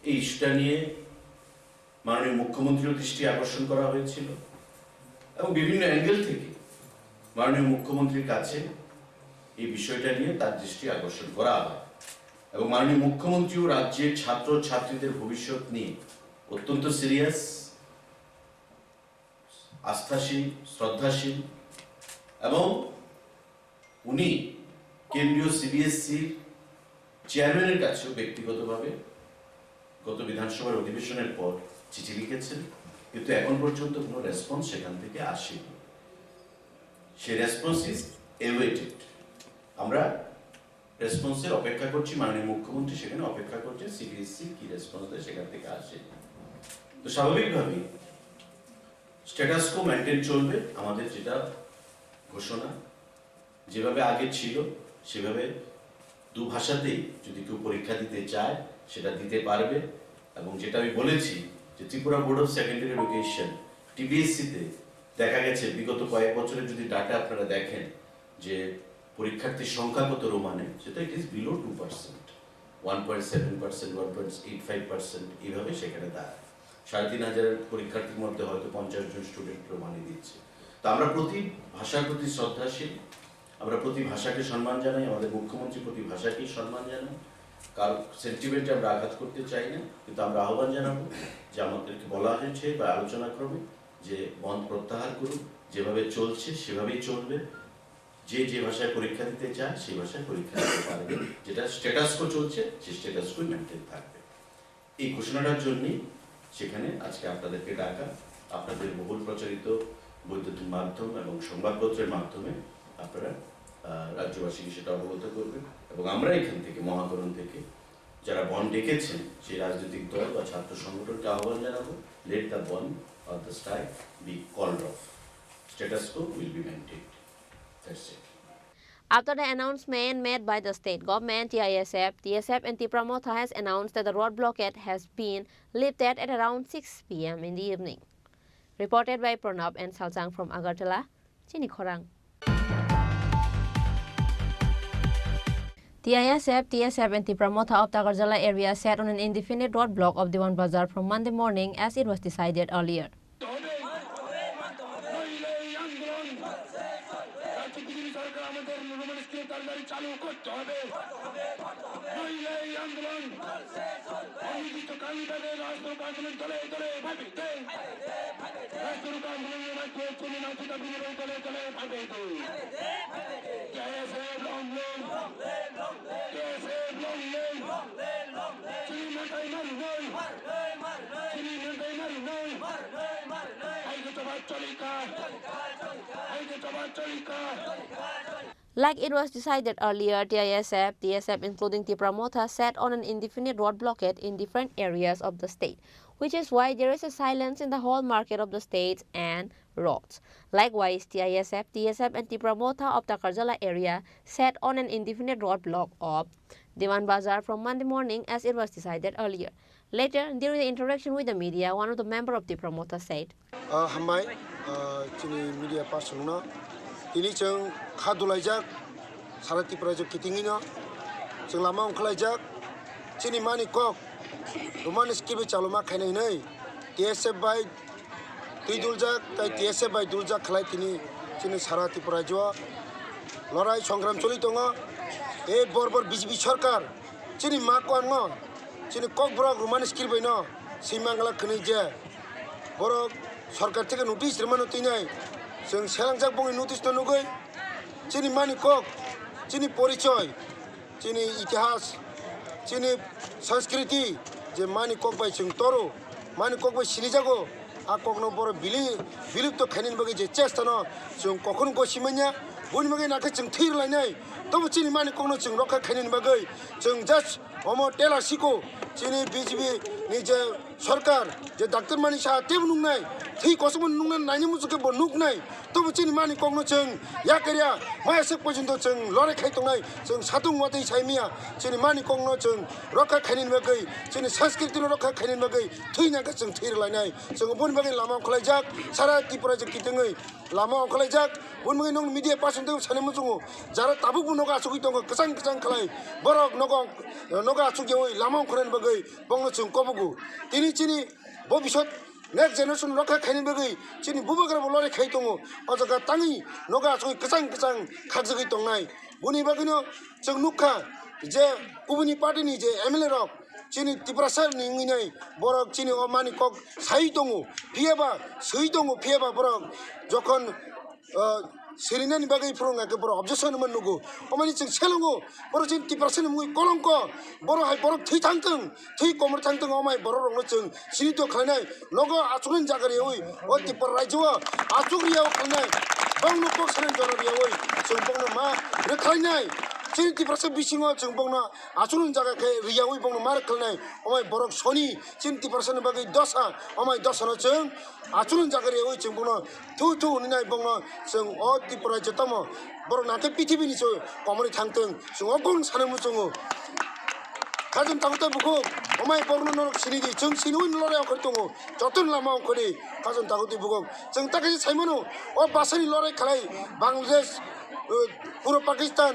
এই ইস্যুটা নিয়ে মাননীয় মুখ্যমন্ত্রীর দৃষ্টি আকর্ষণ করা হয়েছিল এবং বিভিন্ন অ্যাঙ্গেল থেকে মাননীয় মুখ্যমন্ত্রীর কাছে এই বিষয়টা নিয়ে তার দৃষ্টি আকর্ষণ করা হয়। এবং মাননীয় মুখ্যমন্ত্রীও রাজ্যের ছাত্র ছাত্রীদের ভবিষ্যৎ নিয়ে অত্যন্ত সিরিয়াস, আস্থাশীল, শ্রদ্ধাশীল এবং উনি কেন্দ্রীয় সিবিএসসির চেয়ারম্যানের কাছেও ব্যক্তিগতভাবে গত বিধানসভার অধিবেশনের পর চিঠি লিখেছেন, কিন্তু এখন পর্যন্ত কোনো রেসপন্স সেখান থেকে আসেনি। সেই রেসপন্স ইজ এওয়েটেড। আমরা রেসপন্সের অপেক্ষা করছি। মাননীয় মুখ্যমন্ত্রী সেখানে অপেক্ষা করছে সিবিএসসি কি রেসপন্স দেয়, সেখান থেকে আসে। তো স্বাভাবিকভাবেই স্ট্যাটাস কো মেনটেন চলবে। আমাদের যেটা ঘোষণা যেভাবে আগে ছিল সেভাবে দু ভাষাতেই যদি কেউ পরীক্ষা দিতে চায় সেটা দিতে পারবে। এবং যেটা আমি বলেছি যে Tripura board of secondary education টিবিএসসিতে দেখা গেছে বিগত কয়েক বছরের যদি ডাটা আপনারা দেখেন যে পরীক্ষার্থীর সংখ্যা কত রোমানে, সেটা ইট ইজ বিলো 2%, 1.7%, 1.85% এইভাবে সেখানে দাঁড়ায়। 3,500 পরীক্ষার্থীর মধ্যে হয়তো 50 জন স্টুডেন্ট রোমানে দিচ্ছে। তো আমরা প্রতি ভাষার প্রতি শ্রদ্ধাশীল, আমরা প্রতি ভাষাকে সম্মান জানাই, আমাদের মুখ্যমন্ত্রী প্রতি ভাষাকেই সম্মান জানাই। কারো সেন্টিমেন্টে আমরা আঘাত করতে চাই না, কিন্তু আমরা আহ্বান জানাবো যে আমাদেরকে বলা হয়েছে বা আলোচনা ক্রমে যে বন্ধ প্রত্যাহার করুন, যেভাবে চলছে সেভাবেই চলবে। যে যে ভাষায় পরীক্ষা দিতে চায় সেই ভাষায় পরীক্ষা দিতে পারবে। যেটা স্ট্যাটাস কো চলছে সেই স্ট্যাটাস কো মেনটেন থাকবে। এই ঘোষণাটার জন্যই সেখানে আজকে আপনাদেরকে ডাকা। আপনাদের বহুল প্রচারিত বৈদ্যুতিক মাধ্যম এবং সংবাদপত্রের মাধ্যমে আপনারা রাজ্যবাসীকে সেটা অবগত করবেন। এবং আমরা এখান থেকে মহাকরণ থেকে যারা বন ডেকেছেন সেই রাজনৈতিক দল বা ছাত্র সংগঠনকে আহ্বান জানাবো, let the bandh or the strike be called off. Status quo will be maintained. That's it. After the announcement made by the state government, TSF and Tripura Motha has announced that the road blockade has been lifted at around 6 p.m. in the evening. Reported by Pranab and Salsang from Agartala, Chini Khorang. TSF and Tripura Motha of the Agartala area sat on an indefinite roadblock of Diwan Bazar from Monday morning as it was decided earlier. Like it was decided earlier, TSF including Tripura Motha sat on an indefinite road blockade in different areas of the state, which is why there is a silence in the whole market of the states and roads. Likewise, TSF and Tripura Motha of the Agartala area sat on an indefinite roadblock of Diwan Bazar from Monday morning as it was decided earlier. Later, during the interaction with the media, one of the members of the promoter said, Hamai, Chini media person na, ini ceng khadulaijak, sarati prajo kitingina, ceng lama ongkalaijak, Chini mani kok, rumah skibe caloma kene ini, TSF by Tiduljak, TSF by Duljak kalai tini, Chini sarati prajo, lorai সংগ্রাম চলিত nga, বরবর BJP সরকার, Chini makuan nga, Chini kok borok rumah skibe na, simangala kene je, borok সরকার থেকে notice রেমানো তিনাই जों সেলাংজাক বঙ্গে notice তো নগৈ চিনি মানি cock চিনি পরিচয় চিনি ইতিহাস চিনি সংস্কৃতি যে মানি কক বাই जों তরো মানি কক বাই সিরিজাগো আ কখনো বড় বিলুপ্ত খাইনিন বাগে যে চেষ্টা ন जों কখনো গসিমাইয়া বনি বাগে নাকে जों থিরলাইনাই তবু চিনি মানি কখনো जों রক্ষা খাইনিন বাগে जों জাস্ট অমো টেলার শিকো চিনি বিজেপি নিজে সরকার যে ডাক্তার মানি সাহা তেব নুংনাই थी कसमन नुंगना नायनि मुजुके ब नुगनाय तबु चिनि मानि कगनो जों याकेरिया मायासे पर्यन्त जों लरे खायतंनाय जों सातुं वादै साइमिया चिनि मानि कगनो जों रखा खायनि बागै चिनि संस्कृतिनो रखा खायनि बागै थैनाखौ जों थैरलायनाय जों बन बागै लामा खलायजाक सारा त्रिपुरा जों कितङै लामा खलायजाक बन बागै नों मिडिया पासन्ते सानेमु जों जारा ताबु बुनगा आसुगि दङ गोजां खालाय बरक नगा आसुगि लामा खलायनि बागै बंनो जों कबगु तिनि चिनि भबिष्यत next generation rokha khaini bagai chini bubagra bolore khai tongo ojaga tangi noga choi kachang khajagi tongnai buni bagino chung nukha je kubuni party ni je MLA rok chini tiprasar ni nginai borok chini omani kok sai tongo pieba sui tongo pieba borok jokhon Serinani bagai purunga ke boro objection menugu omani chung selungu boro chin tiprasar mui kolongko boro hai boro thui tangtung thui komor tangtung omai boro rongno chung sinito khainai nogo achugin jagari oi o tipar raijo achugriya khainai bangno kok sanen jorariya oi chung bangno ma rekhainai chini tiprasar bisingo chung bangno achugin jaga ke riya oi bangno mar khainai omai borok soni chin tiprasar bagai dosa omai dosano chung achulun jagari oi chung bangno thu ninai bangno chung o tipra jetamo boro nate ptv ni so komori thangtung chung okon sanemu chung 가진 당도 부고 오마이 버는 노력 신이디 정신이 놀아야 걸동고 저던 라마 거리 가진 당도 부고 정딱이 살면은 어 바사리 놀아 칼라이 방글라데시 পুরো পাকিস্তান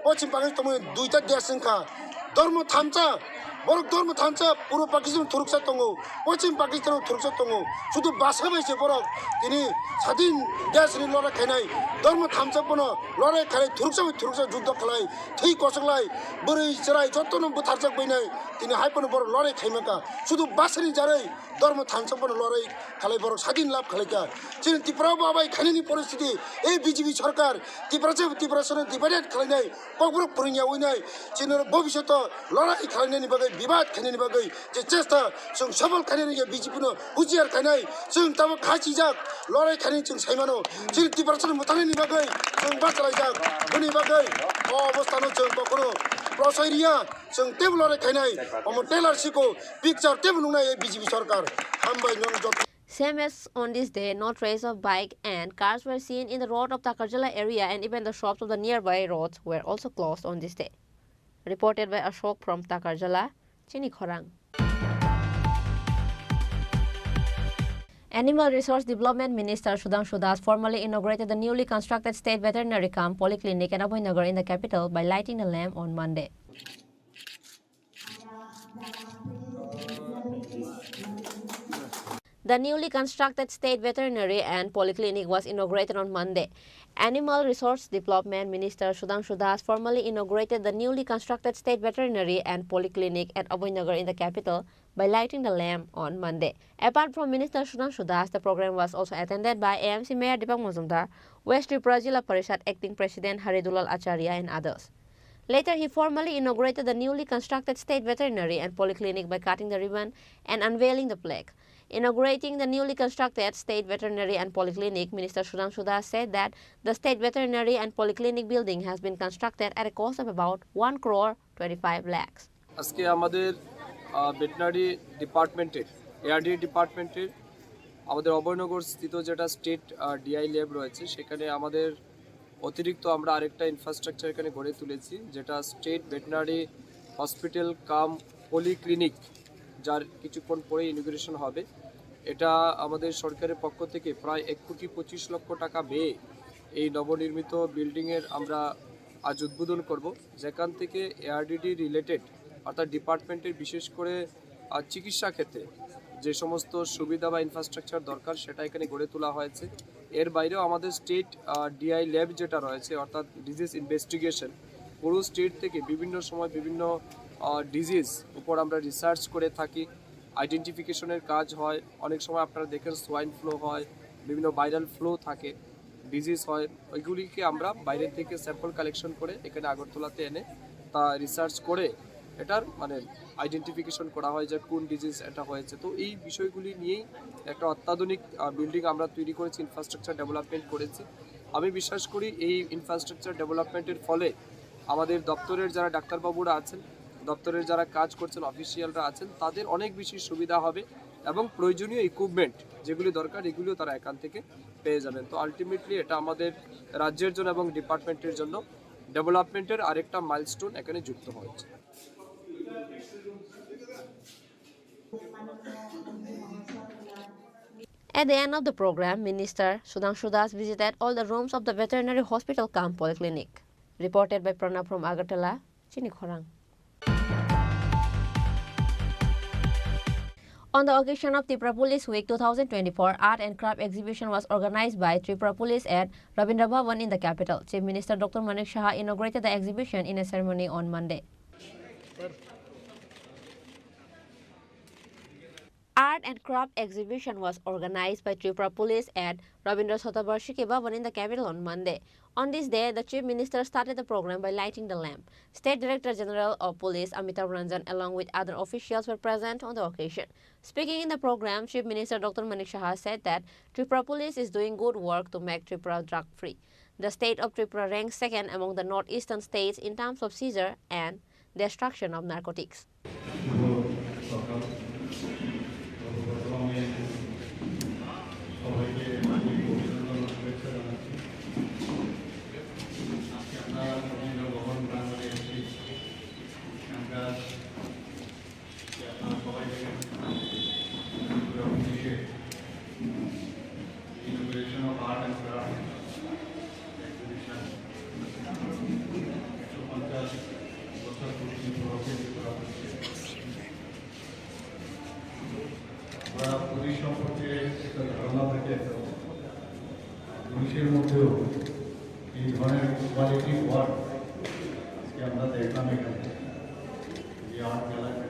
পশ্চিম পাকিস্তান দুইটা দেশ সংখ্যা ধর্ম থামচা বড় ধর্ম থামচা পুরো পাকিস্তান থুরকসা দङ পশ্চিম পাকিস্তান থুরকসা দङ শুধু বাসা বাইছে বড় তিনি স্বাধীন দেশনি লড়াই খাইনাই ধর্ম থামচা বনো লড়াই খাই থুরকসা যুদ্ধ খালাই থৈ কসকলাই বरै চরাই যতন বুথারজাক বইনাই তিনি হাইপন বড় লড়াই খাইমাকা শুধু বাসানি জারাই ধর্ম থামচা বনো লড়াই খালাই বড় স্বাধীন লাভ খালাইকা চিনি ত্রিপুরা বাবাই খাইনি পরিস্থিতি এই বিজেপি সরকার ত্রিপুরাসন ডিভাইডেড খালাইনাই ককবর ফরিয়া উইনাই চিনি ভবিষ্যৎ লড়াই খালাইনানি বাগै বিবাদ খাইনানি বাগै যে চেষ্টা जों सबल खाइनानि बिजेपिनो हुजियार खाइनाय जों ताबो खासिजाक लड़ाई खाइनाय जों साइमानो जों टिपारसन मुतानायनि बागै जों बाचलायजाक बुनि बागै अ अबस्थानो जों कखनो प्रसयरिया जों टेबल लड़ाई खाइनाय अम टेलारसिको पिक्चार टेबल नुनाय बिजेपि सरकार हामबाय नों जत Same as on this day, no trace of bike and cars were seen in the road of Takarjala area, and even the shops of the nearby roads were also closed on this day. Reported by Ashok from Takarjala, Chini Khorang. Animal Resource Development Minister Sudhanshu Das formally inaugurated the newly constructed State Veterinary Camp Polyclinic at Abhaynagar in the capital by lighting the lamp on Monday. The newly constructed State Veterinary and Polyclinic was inaugurated on Monday. Animal Resource Development Minister Sudhanshu Das formally inaugurated the newly constructed State Veterinary and Polyclinic at Abhaynagar in the capital by lighting the lamp on Monday. Apart from Minister Sudhanshu Das, the program was also attended by AMC Mayor Deepak Majumdar, West Tripura Jilla Parishad Acting President Haridulal Acharya and others. Later, he formally inaugurated the newly constructed State Veterinary and Polyclinic by cutting the ribbon and unveiling the plaque. Inaugurating the newly constructed State Veterinary and Polyclinic, Minister Sudhanshu Das said that the State Veterinary and Polyclinic building has been constructed at a cost of about 1,25 lakhs. আজকে আমাদের veterinary ডিপার্টমেন্টের ARD ডিপার্টমেন্টের আমাদের অভয়নগর স্থিত যেটা state DI lab রয়েছে সেখানে আমাদের অতিরিক্ত আমরা আরেকটা ইনফ্রাস্ট্রাকচার এখানে গড়ে তুলেছি যেটা স্টেট ভেটেরিনারি হসপিটাল কাম পলিক্লিনিক যার কিছুক্ষণ পরে ইনগুরেশন হবে। এটা আমাদের সরকারের পক্ষ থেকে প্রায় 1,25,00,000 টাকা ব্যয়ে এই নবনির্মিত বিল্ডিংয়ের আমরা আজ উদ্বোধন করব, যেখান থেকে এআরডিডি রিলেটেড অর্থাৎ ডিপার্টমেন্টের বিশেষ করে চিকিৎসা ক্ষেত্রে যে সমস্ত সুবিধা বা ইনফ্রাস্ট্রাকচার দরকার সেটা এখানে গড়ে তোলা হয়েছে। এর বাইরেও আমাদের স্টেট ডিআই ল্যাব যেটা রয়েছে অর্থাৎ ডিজিজ ইনভেস্টিগেশন, পুরো স্টেট থেকে বিভিন্ন সময় বিভিন্ন ডিজিজ উপর আমরা রিসার্চ করে থাকি, আইডেন্টিফিকেশনের কাজ হয়। অনেক সময় আপনারা দেখেন সোয়াইন ফ্লু হয়, বিভিন্ন ভাইরাল ফ্লু থাকে, ডিজিজ হয়, ওইগুলিকে আমরা বাইরে থেকে স্যাম্পল কালেকশন করে এখানে আগরতলাতে এনে তা রিসার্চ করে এটার আইডেন্টিফিকেশন করা হয় যে কোন ডিজিজ এটা হয়েছে। তো এই বিষয়গুলি নিয়েই একটা অত্যাধুনিক বিল্ডিং আমরা তৈরি করেছি, ইনফ্রাস্ট্রাকচার ডেভেলপমেন্ট করেছি। আমি বিশ্বাস করি এই ইনফ্রাস্ট্রাকচার ডেভেলপমেন্টের ফলে আমাদের দপ্তরের যারা ডাক্তারবাবুরা আছেন, দপ্তরের যারা কাজ করছেন, অফিসিয়ালরা আছেন, তাদের অনেক বেশি সুবিধা হবে এবং প্রয়োজনীয় ইকুইপমেন্ট যেগুলি দরকার এগুলিও তারা এখান থেকে পেয়ে যাবেন। তো আলটিমেটলি এটা আমাদের রাজ্যের জন্য এবং ডিপার্টমেন্টের জন্য ডেভেলপমেন্টের আরেকটা মাইলস্টোন এখানে যুক্ত হয়েছে। At the end of the program, Minister Sudhanshu Das visited all the rooms of the veterinary hospital cum polyclinic. Reported by Pranab from Agartala, Chini Khorang. On the occasion of Tripura Police Week 2024, Art and Craft Exhibition was organized by Tripura Police at Rabindra Bhavan in the capital. Chief Minister Dr. Manik Shah inaugurated the exhibition in a ceremony on Monday. Art and Craft Exhibition was organized by Tripura Police at Rabindra Shatavarshiki Bhavan in the capital on Monday. On this day, the Chief Minister started the program by lighting the lamp. State Director General of Police Amitabh Ranjan along with other officials were present on the occasion. Speaking in the program, Chief Minister Dr. Manik Shah said that Tripura Police is doing good work to make Tripura drug-free. The state of Tripura ranks second among the northeastern states in terms of seizure and destruction of narcotics. Inauguration of Art and Craft Exhibition. 150 বছর পূর্তি উপলক্ষে করা হচ্ছে। আমরা police সম্পর্কে একটা ধারণা থাকে, পুলিশের মধ্যেও এই ধরনের কোয়ালিটি ওয়ার্ক আজকে আমরা দেখলাম এখানে যে আর্ট গ্যালারি,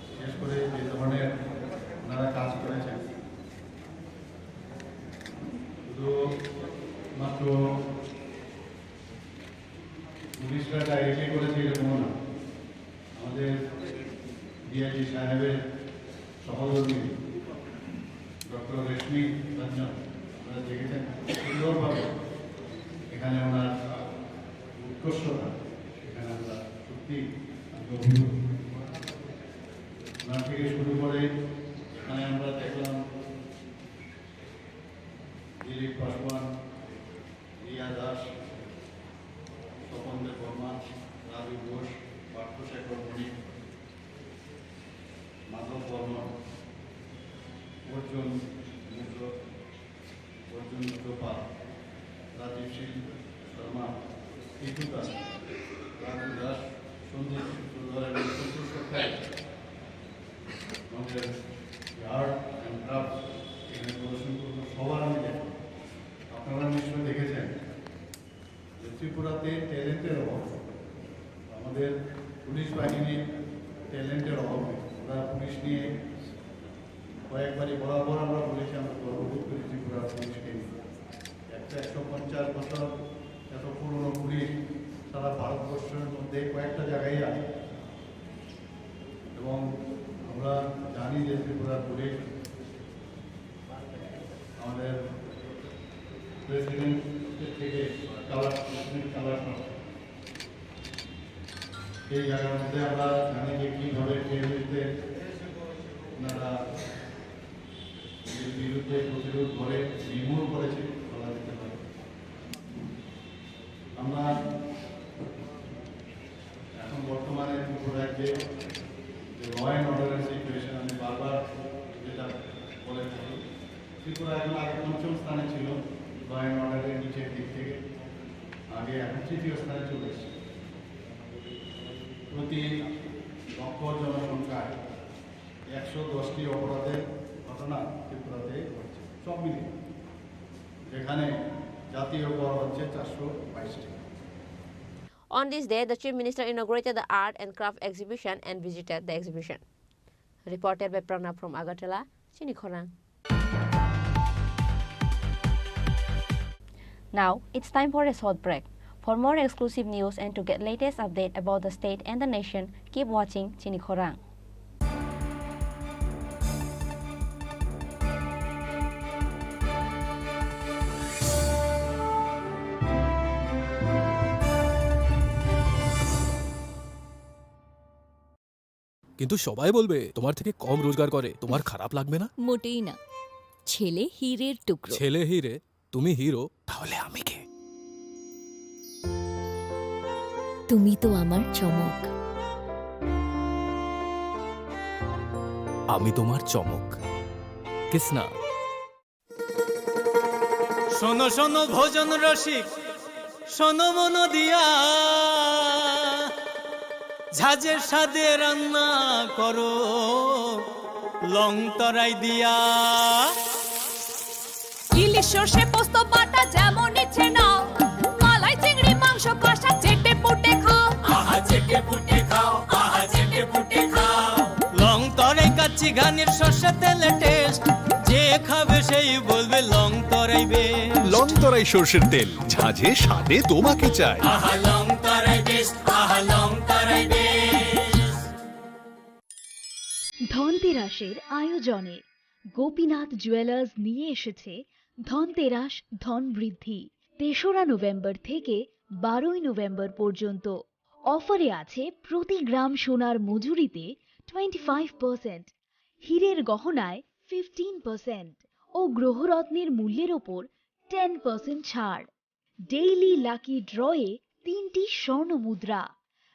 বিশেষ করে যে ধরনের ওনারা কাজ করেছেন, শুধু মাত্র পুলিশরা ডাইরেক্টলি করেছে এরকম না, আমাদের ডিআইজি সাহেবের সহযোগী ডক্টর রেশমি রঞ্জন আপনারা দেখেছেন সুন্দরভাবে এখানে ওনার উৎকর্ষতা, এখানে আমরা সত্যি অভিভূত। ওনার থেকে শুরু করে এখানে আমরা দেখলাম দিলীপ পাসওয়ান, রিয়া দাস, স্বপন বর্মা, রাজু ঘোষ, পার্থশেখর মণিক, মাধব বর্মন, অর্জুন মিত্র, অর্জুন চোপা, রাজীব সিং শর্মা, টিটু দাস, রাজু দাস, সন্দীপ সূত্রধর এবং চতুর্থ আমাদের আর্ট অ্যান্ড ক্রাফট এখানে প্রদর্শন করবো সবার মিলে। আপনারা নিশ্চয়ই দেখেছেন যে ত্রিপুরাতে ট্যালেন্টের অভাব, আমাদের পুলিশ বাহিনীর ট্যালেন্টের অভাব নেই। আমরা পুলিশ নিয়ে কয়েকবারই বরাবর আমরা বলেছি আমরা গর্ববোধ করি ত্রিপুরা পুলিশকে নিয়ে। 150 বছর এত পুরনো পুলিশ সারা ভারতবর্ষের মধ্যে কয়েকটা জায়গায় আছে এবং আমরা জানি যে ত্রিপুরা পুলিশ আমাদের প্রেসিডেন্টের থেকে কালার এই জায়গার মধ্যে আমরা জানি যে কীভাবে টেররিস্টদের ওনারা বিরুদ্ধে প্রতিরোধ করে নির্মূল করেছে বলা যেতে পারে। আমরা এখন বর্তমানে ত্রিপুরা রাজ্যে ত্রিপুরা এখন আগে পঞ্চম স্থানে ছিল ল অ্যান্ড অর্ডারের নিচের দিক থেকে, আগে এখন তৃতীয় স্থানে চলে এসেছে। প্রতি লক্ষ জনসংখ্যায় 110টি অপরাধের ঘটনা ত্রিপুরাতে হচ্ছে, সব মিলিয়ে, যেখানে জাতীয় গড় হচ্ছে 422টি। On this day, the Chief Minister inaugurated the art and craft exhibition and visited the exhibition. Reported by Pranab from Agartala, Chini Khorang. Now, it's time for a short break. For more exclusive news and to get latest update about the state and the nation, keep watching Chini Khorang. কিন্তু সবাই বলবে তোমার থেকে কম রোজগার করে, তোমার খারাপ লাগবে না? মোটেই না। ছেলে হীরের টুকরো। ছেলে হিরে, তুমি হিরো, তাহলে আমি কে? তুমি তো আমার চমক। আমি তোমার চমক। কিসনা? শোনো শোনো ভোজন রসিক, শোনো মন দিয়া, ঝাঁঝের সাদে রান্না করো লং তরাই দিয়া। ইলিশ সর্ষে পোস্ত বাটা যেমন ইচ্ছে নাও, মালাই চিংড়ি মাংস কষা চেটে পুটে খাও। আহা চেটে পুটে খাও, আহা চেটে পুটে খাও। লং তরাই কাচ্চি ঘানির সর্ষে তেলে টেস্ট, যে খাবে সেই বলবে লং তরাই বেশ। লং তরাই সর্ষের তেল, ঝাঁঝে স্বাদে তোমাকে চাই। আহা লং তরাই বেস্ট, আহা লং তরাই বেস্ট। ধনতেরাসের আয়োজনে গোপীনাথ জুয়েলার্স নিয়ে এসেছে ধনতেরাস ধন বৃদ্ধি। ৩রা নভেম্বর থেকে 12ই নভেম্বর পর্যন্ত অফারে আছে প্রতি গ্রাম সোনার মজুরিতে 25%, হীরের গহনায় 15% ও গ্রহরত্নের মূল্যের ওপর 10% ছাড়। ডেইলি লাকি ড্রয়ে 3টি স্বর্ণ মুদ্রা,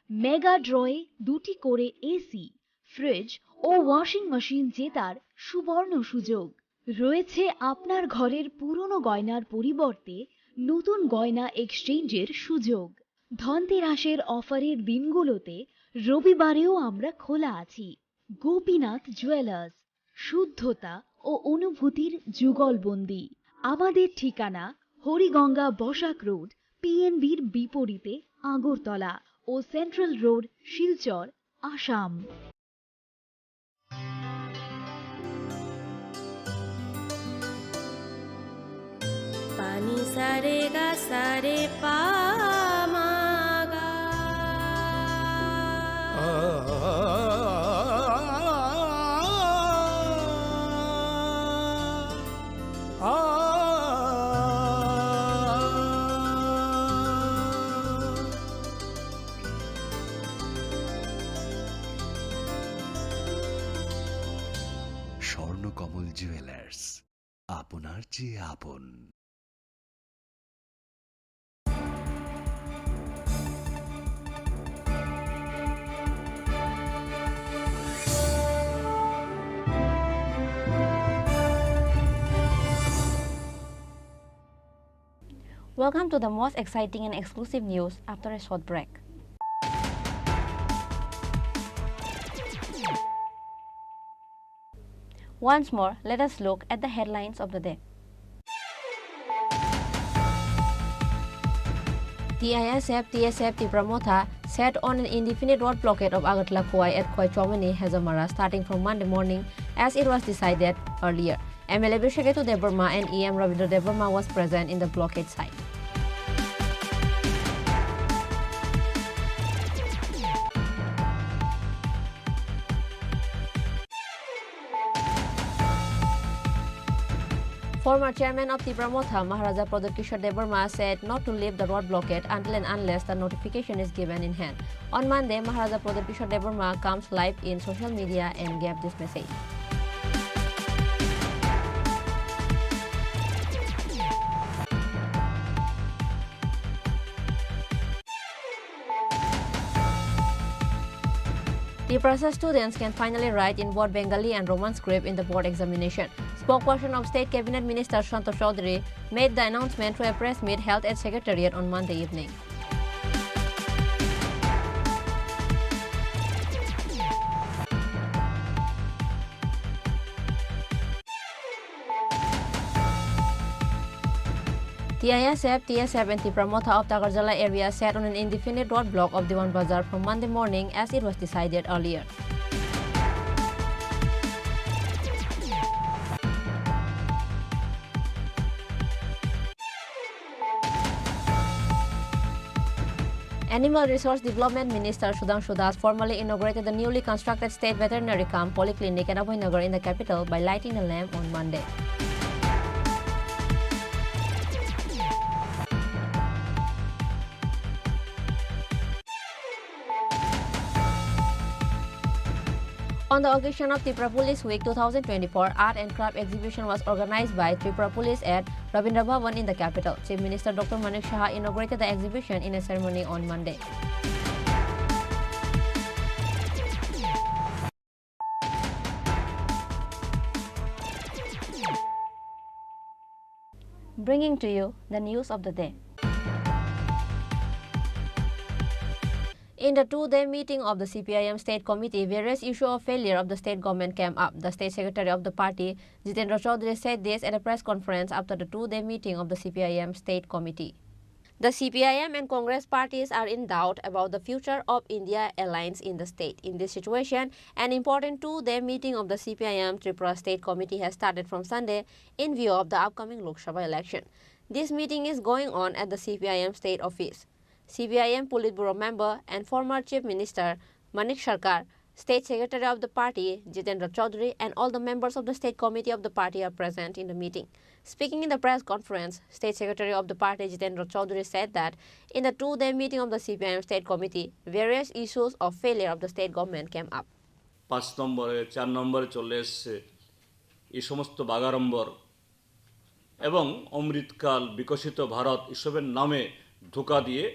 মেগা ড্রয়ে 2টি করে এসি, ফ্রিজ ও ওয়াশিং মেশিন জেতার সুবর্ণ সুযোগ রয়েছে। আপনার ঘরের পুরনো গয়নার পরিবর্তে নতুন গয়না এক্সচেঞ্জের সুযোগ। ধনতেরাসের অফারের দিনগুলোতে রবিবারেও আমরা খোলা আছি। গোপীনাথ জুয়েলার্স, শুদ্ধতা ও অনুভূতির যুগলবন্দি। আমাদের ঠিকানা হরিগঙ্গা বসাক রোড, পিএনবির বিপরীতে আগরতলা ও সেন্ট্রাল রোড, শিলচর, আসাম। পানি সারে গা সারে পা মা গা। স্বর্ণকমল জুয়েলার্স, আপনার চেয়ে আপন। Welcome to the most exciting and exclusive news after a short break. Once more, let us look at the headlines of the day. TSF Tripura set on an indefinite road blockade of Agartala Khowai at Khoi Chomani Hazamara starting from Monday morning as it was decided earlier. MLA Bishaketu Deborma and EM Ravindra Deborma was present in the blockade site. Former chairman of Tripura Maharaja Kishore Deborma said not to lift the road blockade until and unless the notification is given in hand. On Monday, Maharaja Kishore Deborma comes live in social media and gave this message. Tripura students can finally write in both Bengali and Roman script in the board examination. Spokesperson of State Cabinet Minister Santosh Chaudhary made the announcement through a press meet held at Secretariat on Monday evening. TISF, TSF and Tripura Motha of the Agartala area sat on an indefinite roadblock of Diwan Bazar from Monday morning as it was decided earlier. Animal Resource Development Minister Sudhanshu Das formally inaugurated the newly constructed State Veterinary Camp Polyclinic at Abhaynagar in the capital by lighting a lamp on Monday. On the occasion of Tripura Police Week 2024, art and craft exhibition was organized by Tripura Police at Rabindra Bhavan in the capital. Chief Minister Dr. Manik Saha inaugurated the exhibition in a ceremony on Monday. Bringing to you the news of the day. In the two-day meeting of the CPIM State Committee, various issues of failure of the state government came up. The State Secretary of the party, Jitendra Chaudhary, said this at a press conference after the two-day meeting of the CPIM State Committee. The CPIM and Congress parties are in doubt about the future of India alliance in the state. In this situation, an important two-day meeting of the CPIM Tripura State Committee has started from Sunday in view of the upcoming Lok Sabha election. This meeting is going on at the CPIM State Office. CPIM Politburo member and former Chief Minister Manik Sarkar, State Secretary of the party Jitendra Chaudhary and all the members of the State Committee of the party are present in the meeting. Speaking in the press conference, State Secretary of the party Jitendra Chaudhary said that in the two-day meeting of the CPIM State Committee, various issues of failure of the state government came up. 5 নম্বরে 4 নম্বরে চলে এসছে এই সমস্ত বাগাড়ম্বর এবং অমৃতকাল বিকশিত ভারত এসবের নামে ধোঁকা দিয়ে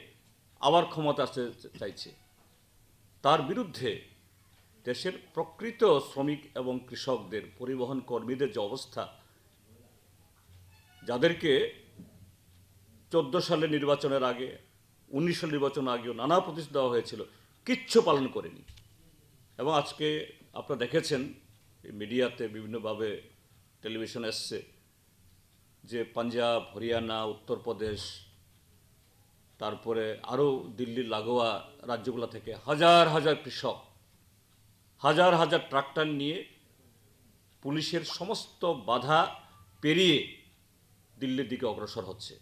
আবার ক্ষমতা আসতে চাইছে। তার বিরুদ্ধে দেশের প্রকৃত শ্রমিক এবং কৃষকদের পরিবহন কর্মীদের যে অবস্থা, যাদেরকে 14 সালে নির্বাচনের আগে 19 সালের নির্বাচনের আগেও নানা প্রতিশ্রুতি দেওয়া হয়েছিল, কিচ্ছু পালন করেনি। এবং আজকে আপনারা দেখেছেন মিডিয়াতে বিভিন্নভাবে টেলিভিশন এসছে যে পাঞ্জাব, হরিয়ানা, উত্তরপ্রদেশ, তারপরে আরও দিল্লির লাগোয়া রাজ্যগুলো থেকে হাজার হাজার কৃষক হাজার হাজার ট্রাক্টর নিয়ে পুলিশের সমস্ত বাধা পেরিয়ে দিল্লির দিকে অগ্রসর হচ্ছে।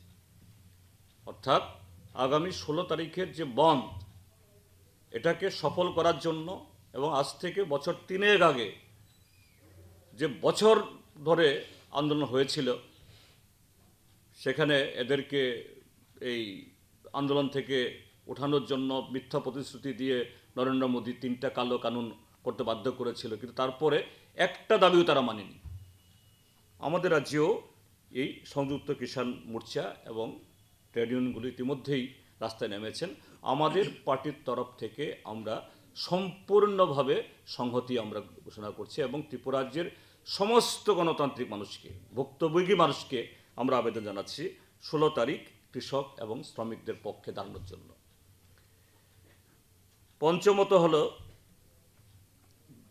অর্থাৎ আগামী 16 তারিখের যে বন্ধ, এটাকে সফল করার জন্য এবং আজ থেকে বছর 3 আগে যে বছর ধরে আন্দোলন হয়েছিল, সেখানে এদেরকে এই আন্দোলন থেকে ওঠানোর জন্য মিথ্যা প্রতিশ্রুতি দিয়ে নরেন্দ্র মোদী 3টা কালো কানুন করতে বাধ্য করেছিল, কিন্তু তারপরে একটা দাবিও তারা মানেনি। আমাদের রাজ্যেও এই সংযুক্ত কিষাণ মোর্চা এবং ট্রেড ইউনিয়নগুলি ইতিমধ্যেই রাস্তায় নেমেছেন। আমাদের পার্টির তরফ থেকে আমরা সম্পূর্ণভাবে সংহতি আমরা ঘোষণা করছি এবং ত্রিপুরা রাজ্যের সমস্ত গণতান্ত্রিক মানুষকে, ভুক্তভোগী মানুষকে আমরা আবেদন জানাচ্ছি 16 তারিখ কৃষক এবং শ্রমিকদের পক্ষে দাঁড়ানোর জন্য। পঞ্চমত হলো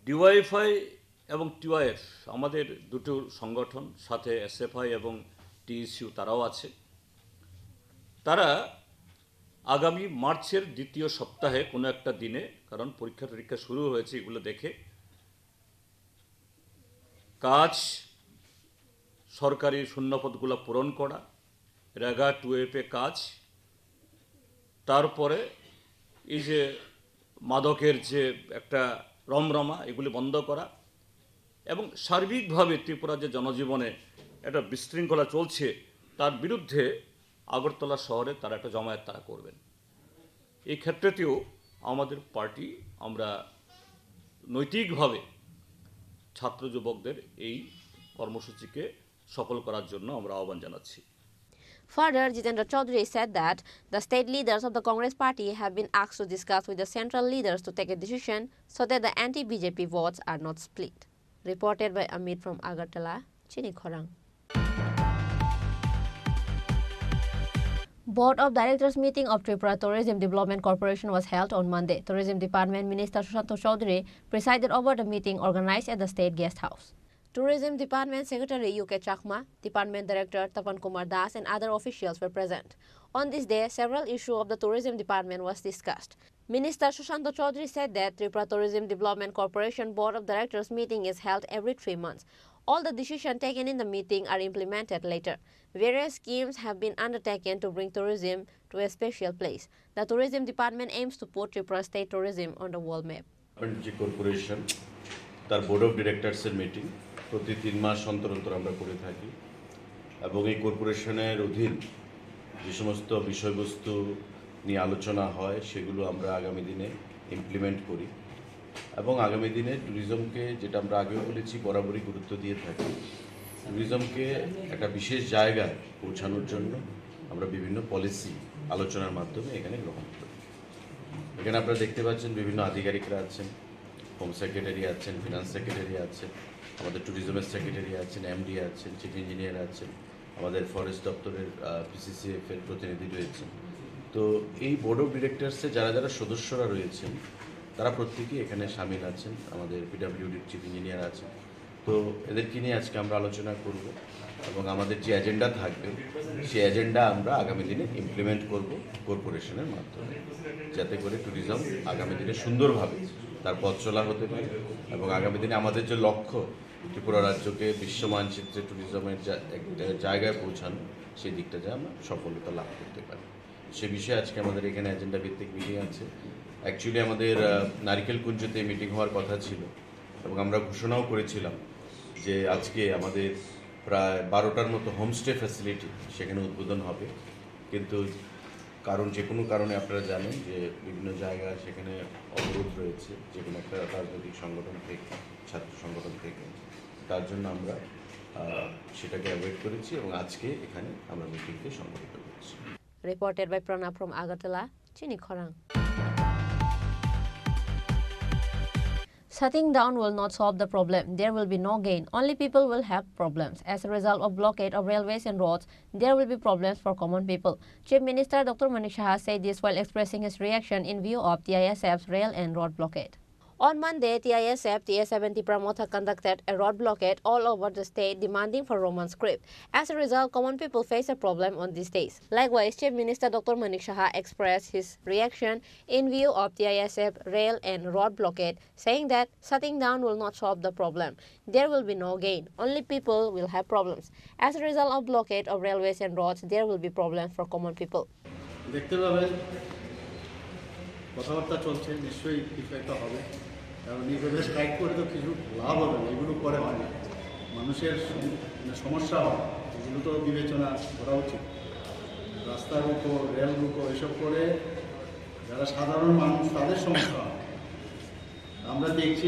ডিওয়াইএফআই এবং টিওয়াইএফ, আমাদের দুটো সংগঠন, সাথে এসএফআই এবং টিএসইউ তারাও আছে। তারা আগামী মার্চের দ্বিতীয় সপ্তাহে কোনো একটা দিনে, কারণ পরীক্ষা শুরু হয়েছে, এগুলো দেখে কাজ, সরকারি শূন্যপদগুলো পূরণ করা, রেগা 2F কাজ, তারপরে এই যে মাদকের যে একটা রমরমা, এগুলি বন্ধ করা এবং সার্বিকভাবে ত্রিপুরা যে জনজীবনে একটা বিশৃঙ্খলা চলছে তার বিরুদ্ধে আগরতলা শহরে তারা একটা জমায়েত তারা করবেন। এই ক্ষেত্রেতেও আমাদের পার্টি আমরা নৈতিকভাবে ছাত্র যুবকদের এই কর্মসূচিকে সফল করার জন্য আমরা আহ্বান জানাচ্ছি। Further, Jitendra Chaudhary said that the state leaders of the Congress party have been asked to discuss with the central leaders to take a decision so that the anti-BJP votes are not split. Reported by Amit from Agartala. Chini Khorang. Board of Directors meeting of Tripura Tourism Development Corporation was held on Monday. Tourism Department Minister Sushant Chaudhary presided over the meeting organized at the State Guest House. Tourism Department Secretary UK Chakma, Department Director Tapan Kumar Das and other officials were present. On this day, several issues of the Tourism Department was discussed. Minister Sushant Chaudhary said that Tripura Tourism Development Corporation Board of Directors meeting is held every 3 months. All the decisions taken in the meeting are implemented later. Various schemes have been undertaken to bring tourism to a special place. The Tourism Department aims to put Tripura state tourism on the world map. Corporation, তার board of ডিরেক্টরসের meeting প্রতি 3 মাস অন্তর অন্তর আমরা করে থাকি এবং এই কর্পোরেশনের অধীন যে সমস্ত বিষয়বস্তু নিয়ে আলোচনা হয় সেগুলো আমরা আগামী দিনে ইমপ্লিমেন্ট করি এবং আগামী দিনে ট্যুরিজমকে যেটা আমরা আগেও বলেছি বরাবরই গুরুত্ব দিয়ে থাকি ট্যুরিজমকে একটা বিশেষ জায়গায় পৌঁছানোর জন্য আমরা বিভিন্ন পলিসি আলোচনার মাধ্যমে এখানে গ্রহণ করি এখানে আপনারা দেখতে পাচ্ছেন বিভিন্ন আধিকারিকরা আছেন হোম সেক্রেটারি আছেন ফিনান্স সেক্রেটারি আছেন আমাদের ট্যুরিজমের সেক্রেটারি আছেন এমডি আছেন চিফ ইঞ্জিনিয়ার আছেন আমাদের ফরেস্ট দপ্তরের পিসিসিএফ এর প্রতিনিধি রয়েছেন তো এই বোর্ড অফ ডিরেক্টরসে যারা যারা সদস্যরা রয়েছেন তারা প্রত্যেকেই এখানে শামিল আছেন আমাদের পিডব্লিউডির চিফ ইঞ্জিনিয়ার আছেন তো এদেরকে নিয়ে আজকে আমরা আলোচনা করব এবং আমাদের যে এজেন্ডা থাকবে সেই এজেন্ডা আমরা আগামী দিনে ইমপ্লিমেন্ট করব কর্পোরেশনের মাধ্যমে যাতে করে ট্যুরিজম আগামী দিনে সুন্দরভাবে তার পথ চলা হতে পারে এবং আগামী দিনে আমাদের যে লক্ষ্য ত্রিপুরা রাজ্যকে বিশ্ব মানচিত্রে ট্যুরিজমের একটা জায়গায় পৌঁছানো সেই দিকটা যে আমরা সফলতা লাভ করতে পারি সে বিষয়ে আজকে আমাদের এখানে এজেন্ডা ভিত্তিক মিটিং আছে অ্যাকচুয়ালি আমাদের নারিকেল কুঞ্জতে মিটিং হওয়ার কথা ছিল এবং আমরা ঘোষণাও করেছিলাম যে আজকে আমাদের প্রায় 12টার মতো হোমস্টে ফ্যাসিলিটি সেখানে উদ্বোধন হবে কিন্তু কারণ যে কোনো কারণে আপনারা জানেন যে বিভিন্ন জায়গায় সেখানে অবরোধ রয়েছে যে কোনো একটা রাজনৈতিক সংগঠন থেকে ছাত্র সংগঠন থেকে তার জন্য আমরা সেটাকে অ্যাভয়েড করেছি এবং আজকে এখানে আমরা মিটিংকে সংগঠিত করেছি Reported by Prana from Agartala, Chini Khorang. Shutting down will not solve the problem. There will be no gain. Only people will have problems. As a result of blockade of railways and roads, there will be problems for common people. Chief Minister Dr. Maharaja said this while expressing his reaction in view of TISF's rail and road blockade. On Monday, TISF, TSF and Tipramotha conducted a road blockade all over the state demanding for Roman script. As a result, common people face a problem on these days. Likewise, Chief Minister Dr. Maharaja expressed his reaction in view of TISF rail and road blockade, saying that shutting down will not solve the problem. There will be no gain. Only people will have problems. As a result of blockade of railways and roads, there will be problems for common people. কথাবার্তা চলছে নিশ্চয়ই কিছু একটা হবে কারণ এইভাবে strike করে তো কিছু লাভ হবে না এগুলো করে হয় না মানুষের সমস্যা হয় এগুলো তো বিবেচনা করা উচিত রাস্তার উপর রেল রুকো এসব করে যারা সাধারণ মানুষ তাদের সমস্যা হয় আমরা দেখছি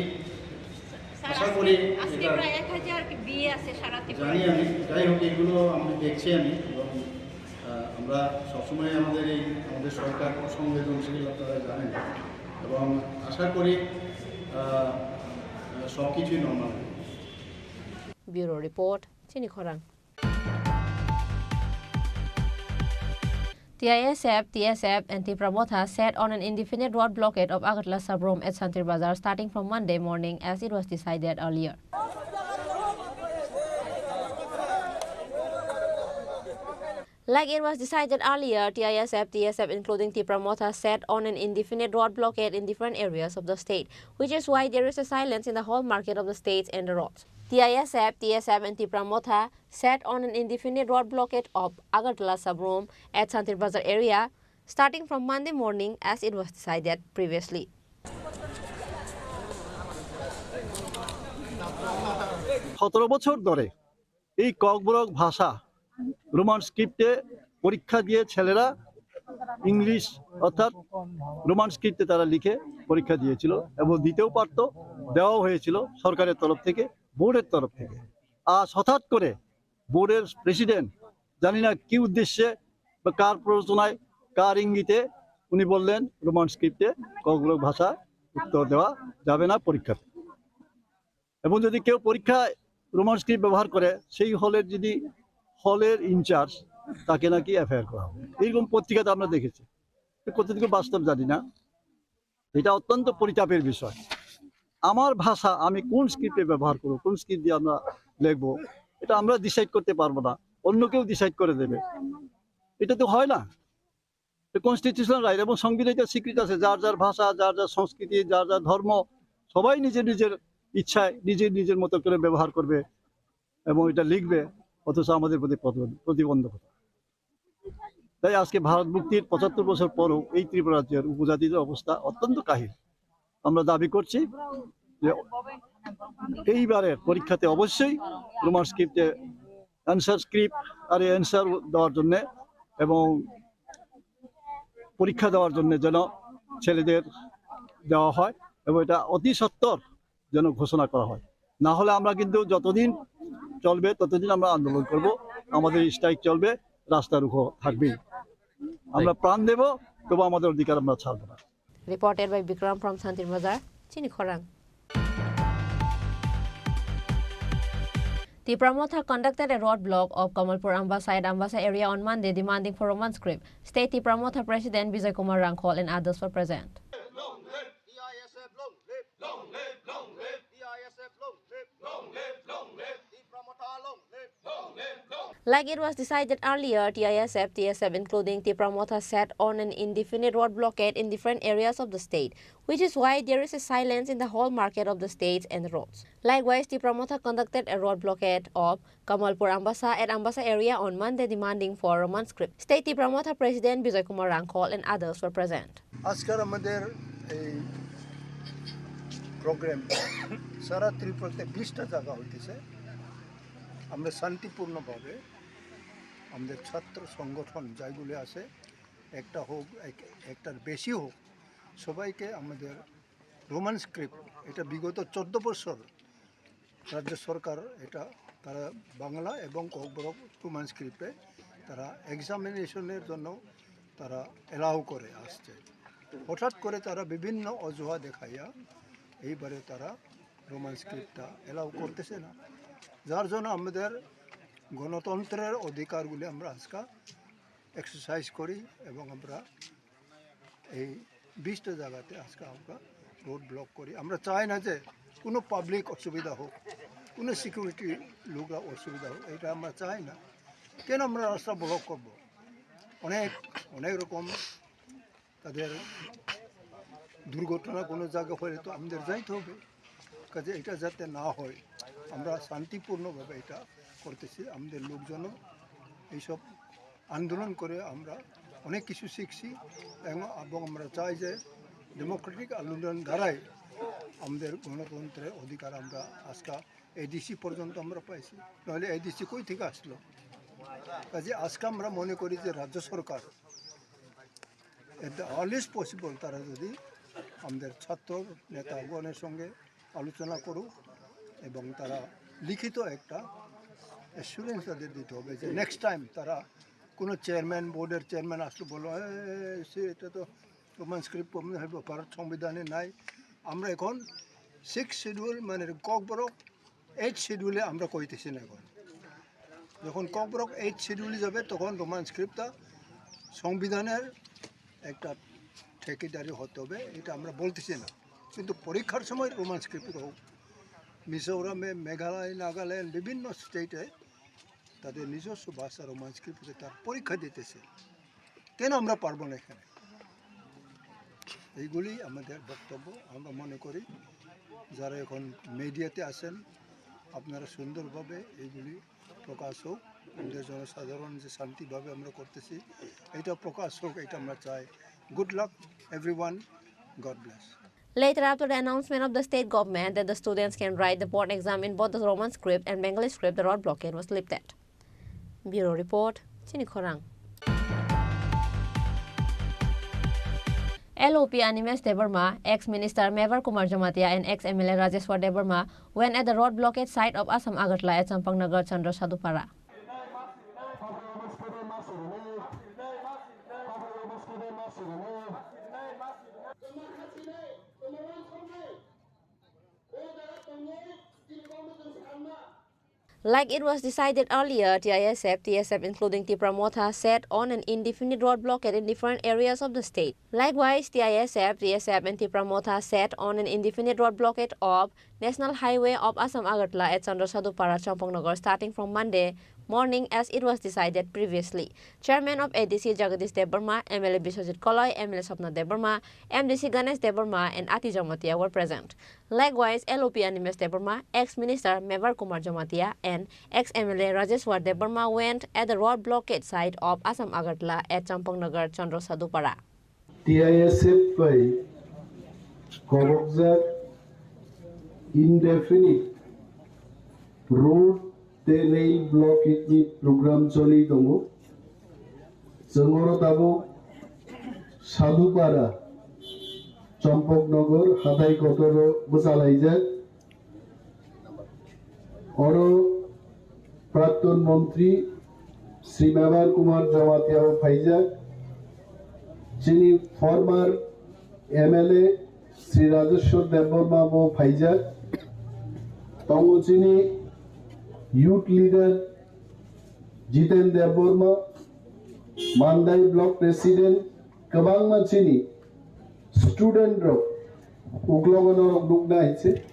আশা করি জানি আমি যাই হোক এগুলো আমি দেখছি আমি এবং আমরা সবসময় আমাদের সরকার সংবেদনশীল আপনারা জানেন এবং আশা করি সব কিছুই নর্মাল হবে Bureau Report, Chini Khorang. TISF, TSF and Tipramotha set on an indefinite road blockade of Agartala Sabrom at Santir Bazar starting from Monday morning as it was decided earlier. Like it was decided earlier, TISF, TSF including Tipramotha set on an indefinite road blockade in different areas of the state, which is why there is a silence in the whole market of the states and the roads. TISF, TSF and Tipramotha set on an indefinite road blockade of Agartala Sabrom at Santir Bazar area starting from Monday morning as it was decided previously. বছর ধরে এই ককবরক ভাষা Roman স্ক্রিপ্টে পরীক্ষা দিয়ে ছেলেরা English অর্থাৎ Roman স্ক্রিপ্টে তারা লিখে পরীক্ষা দিয়েছিল এবং দিতেও পারতো দেওয়াও হয়েছিল সরকারের তরফ থেকে বোর্ডের তরফ থেকে আর হঠাৎ করে বোর্ডের প্রেসিডেন্ট জানি না কি উদ্দেশ্যে বা কার প্ররোচনায় কার ইঙ্গিতে উনি বললেন রোমান স্ক্রিপ্টে ককবরক ভাষা উত্তর দেওয়া যাবে না পরীক্ষাতে এবং যদি কেউ পরীক্ষায় রোমান স্ক্রিপ্ট ব্যবহার করে সেই হলের যদি হলের ইনচার্জ তাকে নাকি এফআইআর করা হবে, এইরকম পত্রিকাতে আমরা দেখেছি। কতটুকু বাস্তব জানি না, এটা অত্যন্ত পরিতাপের বিষয়। আমার ভাষা আমি কোন স্ক্রিপ্টে ব্যবহার করবো, কোন স্ক্রিপ্ট দিয়ে আমরা লিখবো, এটা আমরা ডিসাইড করতে পারবো না, অন্য কেউ ডিসাইড করে দেবে। এটা তো হয় না, কনস্টিটিউশনাল রাইট এবং সংবিধানে স্বীকৃত আছে যার যার ভাষা, যার যার সংস্কৃতি, যার যার ধর্ম, সবাই নিজের নিজের ইচ্ছায় নিজের নিজের মতো করে ব্যবহার করবে এবং এটা লিখবে, অথচ আমাদের প্রতি প্রতিবন্ধকতা। তাই আজকে ভারত মুক্তির ৭৫ বছর পরও এই ত্রিপুরা রাজ্যের উপজাতিদের অবস্থা অত্যন্ত কাহিল। আমরা দাবি করছি যে এইবারের পরীক্ষাতে অবশ্যই রোমান স্ক্রিপ্টে অ্যান্সার স্ক্রিপ্ট আর অ্যান্সার দেওয়ার জন্য এবং পরীক্ষা দেওয়ার জন্য যেন ছেলেদের দেওয়া হয় এবং এটা অতি সত্বর যেন ঘোষণা করা হয়। না হলে আমরা কিন্তু যতদিন চলবে ততদিন আমরা আন্দোলন করব, আমাদের স্ট্রাইক চলবে, রাস্তা রুখো থাকবেই। আমরা প্রাণ দেব, তবু আমাদের অধিকার আমরা ছাড়বো না। Reported by Bikram from Santir Bazar, Chini Khorang. The promoter conducted a roadblock of Kamalpur Ambasa area on Monday demanding for Roman script. State the promoter president Vijay Kumar Rangkol and others were present. Like it was decided earlier, TSF including the promoter set on an indefinite road blockade in different areas of the state, which is why there is a silence in the whole market of the states and roads. Likewise, the promoter conducted a road blockade of Kamalpur Ambasa at Ambasa area on Monday demanding for Roman script. State the promoter president Vijay Kumar Rangkol and others were present. আজকের আমাদের এই programme সারা ত্রিপুরাতে 20টা জায়গা হইতেছে। আমরা শান্তিপূর্ণভাবে আমাদের ছাত্র সংগঠন যাইগুলি আছে, একটা হোক একটার বেশি হোক, সবাইকে আমাদের রোমান স্ক্রিপ্ট, এটা বিগত 14 বছর রাজ্য সরকার এটা তারা বাংলা এবং ককবরক রোমান স্ক্রিপ্টে তারা এক্সামিনেশনের জন্য তারা এলাউ করে আসছে। হঠাৎ করে তারা বিভিন্ন অজুহাত দেখাইয়া এইবারে তারা রোমান স্ক্রিপ্টটা এলাউ করতেছে না, যার জন্য আমাদের গণতন্ত্রের অধিকারগুলি আমরা আজকে এক্সারসাইজ করি এবং আমরা এই 20টা জায়গাতে আজকে আমরা রোড ব্লক করি। আমরা চাই না যে কোনো পাবলিক অসুবিধা হোক, কোনো সিকিউরিটি লোকরা অসুবিধা হোক, এটা আমরা চাই না। কেন আমরা রাস্তা ব্লক করব? অনেক রকম তাদের দুর্ঘটনা কোনো জায়গা হলে তো আমাদের যাইতে হবে, কাজে এটা যাতে না হয় আমরা শান্তিপূর্ণভাবে এটা করতেছি। আমাদের লোকজনও এইসব আন্দোলন করে আমরা অনেক কিছু শিখছি এবং আমরা চাই যে ডেমোক্রেটিক আন্দোলন দ্বারাই আমাদের গণতন্ত্রের অধিকার আমরা আজকে এডিসি পর্যন্ত আমরা পাইছি, নাহলে এডিসি কই থেকে আসলো? কাজে আজকে আমরা মনে করি যে রাজ্য সরকার এট দ্য আর্লিয়েস্ট পসিবল তারা যদি আমাদের ছাত্র নেতাগণের সঙ্গে আলোচনা করুক এবং তারা লিখিত একটা অ্যাসুরেন্স তাদের দিতে হবে যে নেক্সট টাইম তারা কোনো চেয়ারম্যান, বোর্ডের চেয়ারম্যান আসলে বলো এটা তো রোমান স্ক্রিপ্ট ভারত সংবিধানে নাই। আমরা এখন 6 শিডিউল মানে ককবরক 8 শিডিউলে আমরা কইতেছি না। এখন যখন ককবরক 8 শিডিউলে যাবে তখন রোমান স্ক্রিপ্টটা সংবিধানের একটা ঠেকেদারি হতে হবে, এটা আমরা বলতেছি না। কিন্তু পরীক্ষার সময় রোমান স্ক্রিপ্ট হোক, মিজোরামে, মেঘালয়, নাগাল্যান্ড বিভিন্ন স্টেটে তাদের নিজস্ব ভাষা রোমান স্ক্রিপ্টে তার পরীক্ষা দিতেছে, কেন আমরা পারবো না এখানে? এইগুলি আমাদের বক্তব্য। আমরা মনে করি যারা এখন মিডিয়াতে আসেন আপনারা সুন্দরভাবে এইগুলি প্রকাশ হোক, আমাদের জনসাধারণ যে শান্তিভাবে আমরা করতেছি এটা প্রকাশ হোক, এটা আমরা চাই। Good luck everyone, God bless. Later, after the announcement of the state government that the students can write the board exam in both the Roman script and Bengali script, the road blockade was lifted. Bureau Report, Chini Khorang. LOP Animes Debarma, ex-minister Mevar Kumar Jamatia and ex-MLA Rajeshwar Debarma went at the road blockade site of Assam Agartala at Champangnagar Chandra Sadhupara. Like it was decided earlier, TSF including Tripura Motha set on an indefinite road blockade in different areas of the state. Likewise, TSF and Tripura Motha set on an indefinite road blockade of National Highway of Assam Agartala at Chandrasadupara, Champongnagar starting from Monday morning as it was decided previously. Chairman of ADC Jagadish Debarma, MLA Biswajit Koloi, MLA Sapna Debarma, MDC Ganesh Debarma and Ati Jamatia were present. Likewise, LOP Animes Debarma, ex-minister Mevar Kumar Jamatia and ex-MLA Rajeshwar Debarma went at the road blockade site of Assam Agartala at Champongnagar, Chandrasadupara. TISF by Korokzak indefinite road rail blockade program choli dongo Jongoro Tabo Sadupara Champongnagar Hatai Kotoro Busalaijak Oro Pratun Mantri Sri Mevar Kumar Jamatia Faijak Chini former MLA Sri Rajeshwar Debarma Mo Faijak Tongo Chini Youth leader Jiten Debarma Mandai block president Kabangma Chini student ro Uglogonor Dugna Hiche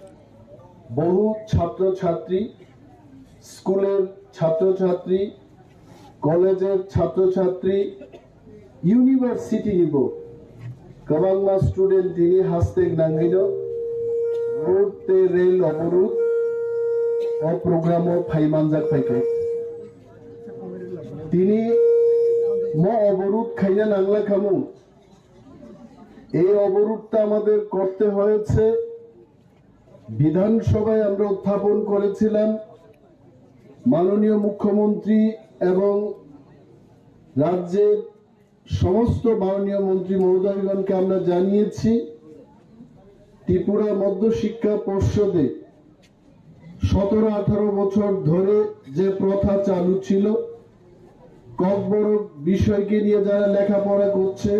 Bohu Chhatro Chhatri Schooler Chhatro Chhatri Colleger Chhatro Chhatri University Nibo Kabangma student Tini Hastek Nangino Road Te Rail Oborut or program of Paimanjak Paike. Tini Mo Oborut Kaya Nangla Kamu. এই অবরোধটা আমাদের করতে হয়েছে বিধানসভায় আমরা উত্থাপন করেছিলাম মাননীয় মুখ্যমন্ত্রী এবং রাজ্যের সমস্ত মাননীয় মন্ত্রী মহোদয়গণকে আমরা জানিয়েছি ত্রিপুরা মধ্য শিক্ষা পর্ষদে 17-18 বছর ধরে যে প্রথা চালু ছিল ককবরক বিষয়কে নিয়ে যারা লেখাপড়া করছে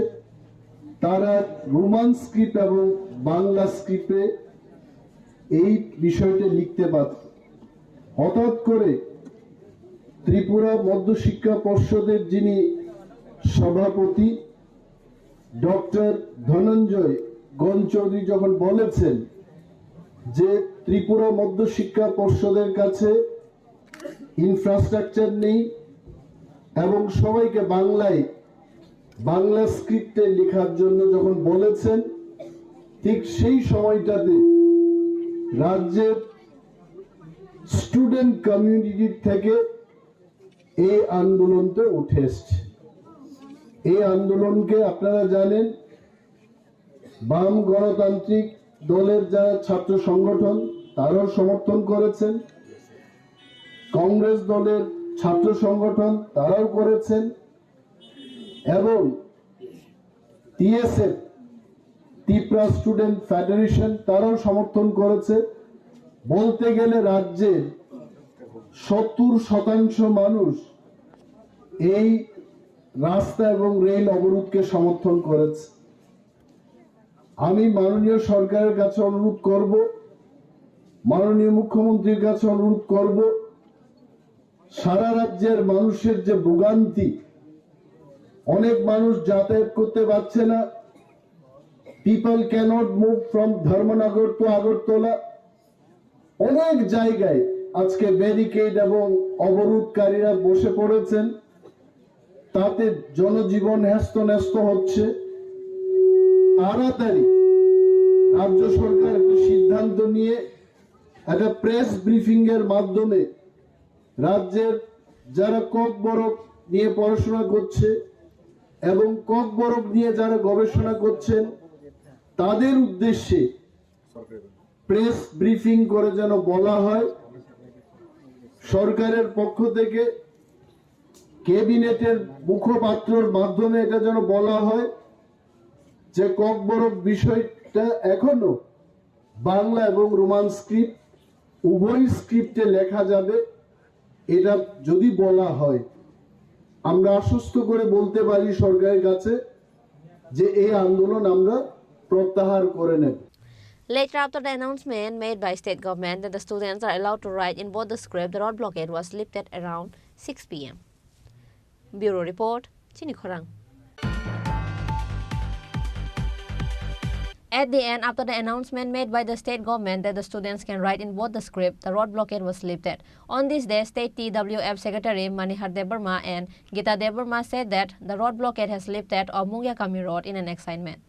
তারা রোমান স্ক্রিপ্ট এবং বাংলা স্ক্রিপ্টে এই বিষয়টা লিখতে পারত হঠাৎ করে ত্রিপুরা মধ্য শিক্ষা পর্ষদের যিনি সভাপতি ডক্টর ধনঞ্জয় গণচৌধুরী যখন বলেছেন যে ত্রিপুরা মধ্য শিক্ষা পর্ষদের কাছে ইনফ্রাস্ট্রাকচার নেই এবং সবাইকে বাংলা স্ক্রিপ্টে লেখার জন্য যখন বলেছেন ঠিক সেই সময়টাতে রাজ্যের স্টুডেন্ট কমিউনিটি থেকে এই আন্দোলনটা উঠে এসছে এই আন্দোলনকে আপনারা জানেন বাম গণতান্ত্রিক দলের যারা ছাত্র সংগঠন তারাও সমর্থন করেছেন কংগ্রেস দলের ছাত্র সংগঠন তারাও করেছেন এবং TSF ত্রিপুরা স্টুডেন্ট ফেডারেশন তারাও সমর্থন করেছে বলতে গেলে রাজ্যের 70% মানুষ এই রাস্তা এবং রেল অবরোধকে সমর্থন করেছে আমি মাননীয় সরকারের কাছে অনুরোধ করব মাননীয় মুখ্যমন্ত্রীর কাছে অনুরোধ করব সারা রাজ্যের মানুষের যে ভোগান্তি অনেক মানুষ যাতায়াত করতে পারছে না people cannot move from Dharmanagar to Agartala অনেক জায়গায় আজকে ব্যারিকেড এবং অবরোধকারীরা বসে পড়েছেন তাতে জনজীবন হ্যস্ত হচ্ছে তাড়াতাড়ি রাজ্য সরকার একটা সিদ্ধান্ত নিয়ে একটা প্রেস ব্রিফিং এর মাধ্যমে রাজ্যের যারা ককবরক নিয়ে পড়াশোনা করছে এবং ককবরক নিয়ে যারা গবেষণা করছেন তাদের উদ্দেশ্যে প্রেস ব্রিফিং করে যেন বলা হয় সরকারের পক্ষ থেকে ক্যাবিনেটের মুখপাত্রর মাধ্যমে এটা যেন বলা হয় যে ককবরক বিষয়টা এখনো বাংলা এবং রোমান স্ক্রিপ্ট উভয় স্ক্রিপ্টে লেখা যাবে এটা যদি বলা হয় আমরা আশ্বস্ত করে বলতে পারি সরকারের কাছে যে এই আন্দোলন আমরা প্রত্যাহার করে নেব Later, after the announcement made by state government that the students are allowed to write in both the script, the road blockade was lifted around 6 p.m. Bureau Report, Chini Khorang. At the end, after the announcement made by the state government that the students can write in both the script, the road blockade was lifted. On this day, State TWF Secretary Maharaja Debarma and Gita Debarma said that the road blockade has lifted on Mungyakami Road in an excitement.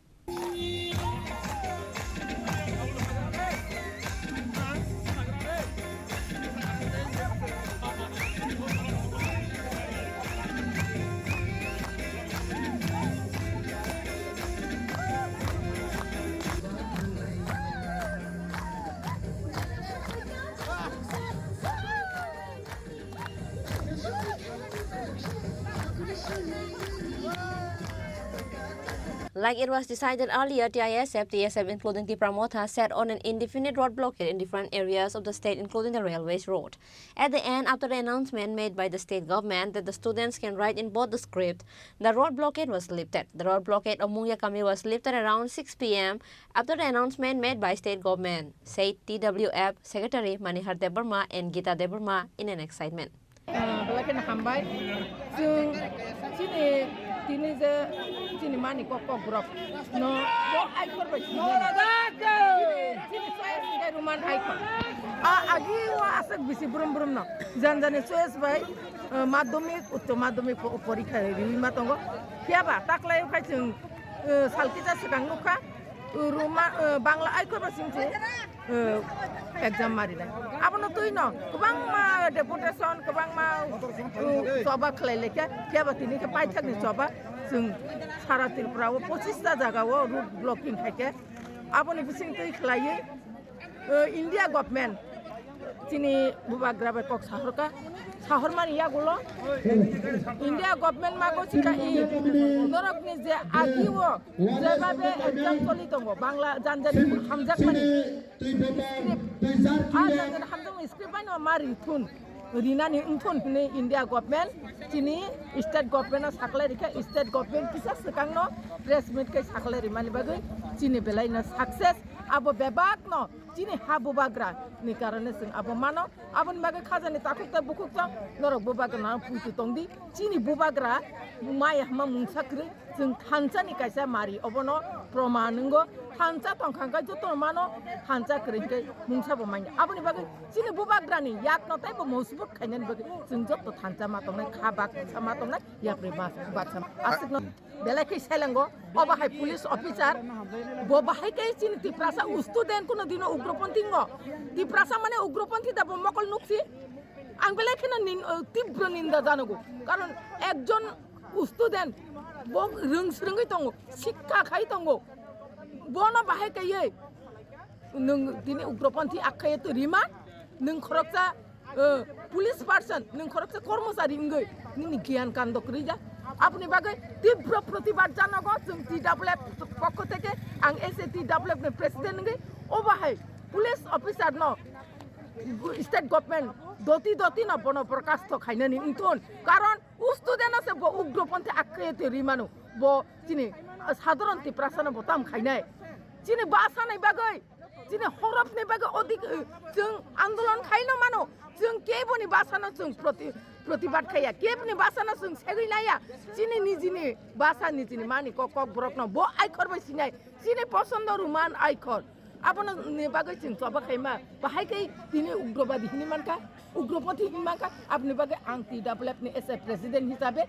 Like it was decided earlier, TSF including Tripura Motha set on an indefinite road blockade in different areas of the state including the railways road. At the end, after the announcement made by the state government that the students can write in both the script, the road blockade was lifted. The road blockade of Mungyakami was lifted around 6 p.m. after the announcement made by state government, said TWF Secretary Maharaja Debarma and Gita Debarma in an excitement. Chini mani ko grop no ai korba no chini soes ruman ai ko agi wa asak bisi brum no janjane soes bai madhyamik utto madhyamik porikha riwima tongo kiaba taklai khai chung salkija sakang nukha ruma bangla ai korba singche exam mari dai abono tui no kubang ma deputation kubang ma soba khlai lekha kiaba tini ke pai thakni soba जों सारा त्रिपुरा 25टा जायगायाव root ब्लकिं থাকে আপনি বিসিংতই খলায়ে India government চিনি বুবাগ্রাবে cock শহরকা শহর মানে ইয়াগুলো India government মাগো চিকা ই নরকনি যে আগিও যেভাবে এক্সাম চলিত বাংলা জানজানি হামজাক মানে জানজানি হামজাক স্ক্রিপ্ট বানো মারি থুন রিনানি উনথুন নে ইন্ডিয়া গভর্নমেন্ট চিনি স্টেট গভর্নমেন্ট সাকলাই রিখা স্টেট গভর্নমেন্ট কিসা সকাংনো প্রেস মিট কে সাকলাই রিমানি বাগৈ চিনি বেলাইনা সাকসেস আবো বেবাক ন চিনি হাবু বাগ্রা নি কারণে जों আবো মানো আবন বাগৈ খাজানি তাকুকতা বুকুকতা নরক বুবাগ্রা না পুইতু তংদি চিনি বুবাগ্রা মাই হামা মুংসাক্রি जों थानसानि कायसा मारि अबनो प्रमाणंगो थानसा तंखांगा जतो मानो थानसा करिंगे मुंसाबो माइना आबनि बागै चिनि बुबाग्रानि याक नताय बो मौसुबुक खायनानि बागै जों जतो थानसा मातंनाय खाबाक सामातंनाय याप्रे मास बातसा आसिक बेलाखै सायलांगो अबाहाय पुलिस अफिसार बो बाहाय कै चिनि तिप्रासा स्टुडेन्ट कुनो दिनो उग्रपन्थींगो तिप्रासा माने उग्रपन्थी दाबो मकल नुक्सि आं बेलाखैनो तीव्र निंदा जानगो कारण एकजन student bo rungsrungi tongo sikka khai tongo bono bahai kaye nung dini ugropanthi akhaye to rima nung khoroksa police person nung khoroksa kormosari ngai nini gyan kando krija apni bagai tibro protibad janago jung TWF pokko theke ang SATWF ne president ngai o bahai police officer no state government doti na bono prakash to khainani unthon karon student ase bo ugropanthi akhaye rimanu bo chini sadharan tiprasana botam khainai chini basa nai bagai chini horop ne bagai odik jung andolon khaino mano jung keboni basana jung protibad khaya keboni basana jung segilaia chini nijini basa nijini mani kok brok no bo aikhor bai sinai chini posondo ruman aikhor आपन नेबागै चिं चबा खाइमा बाहायकै दिनै उग्रबादी हिनिमानका उग्रपन्थी हिनिमानका आपनि बागै आं TWF नि S A president हिसाबै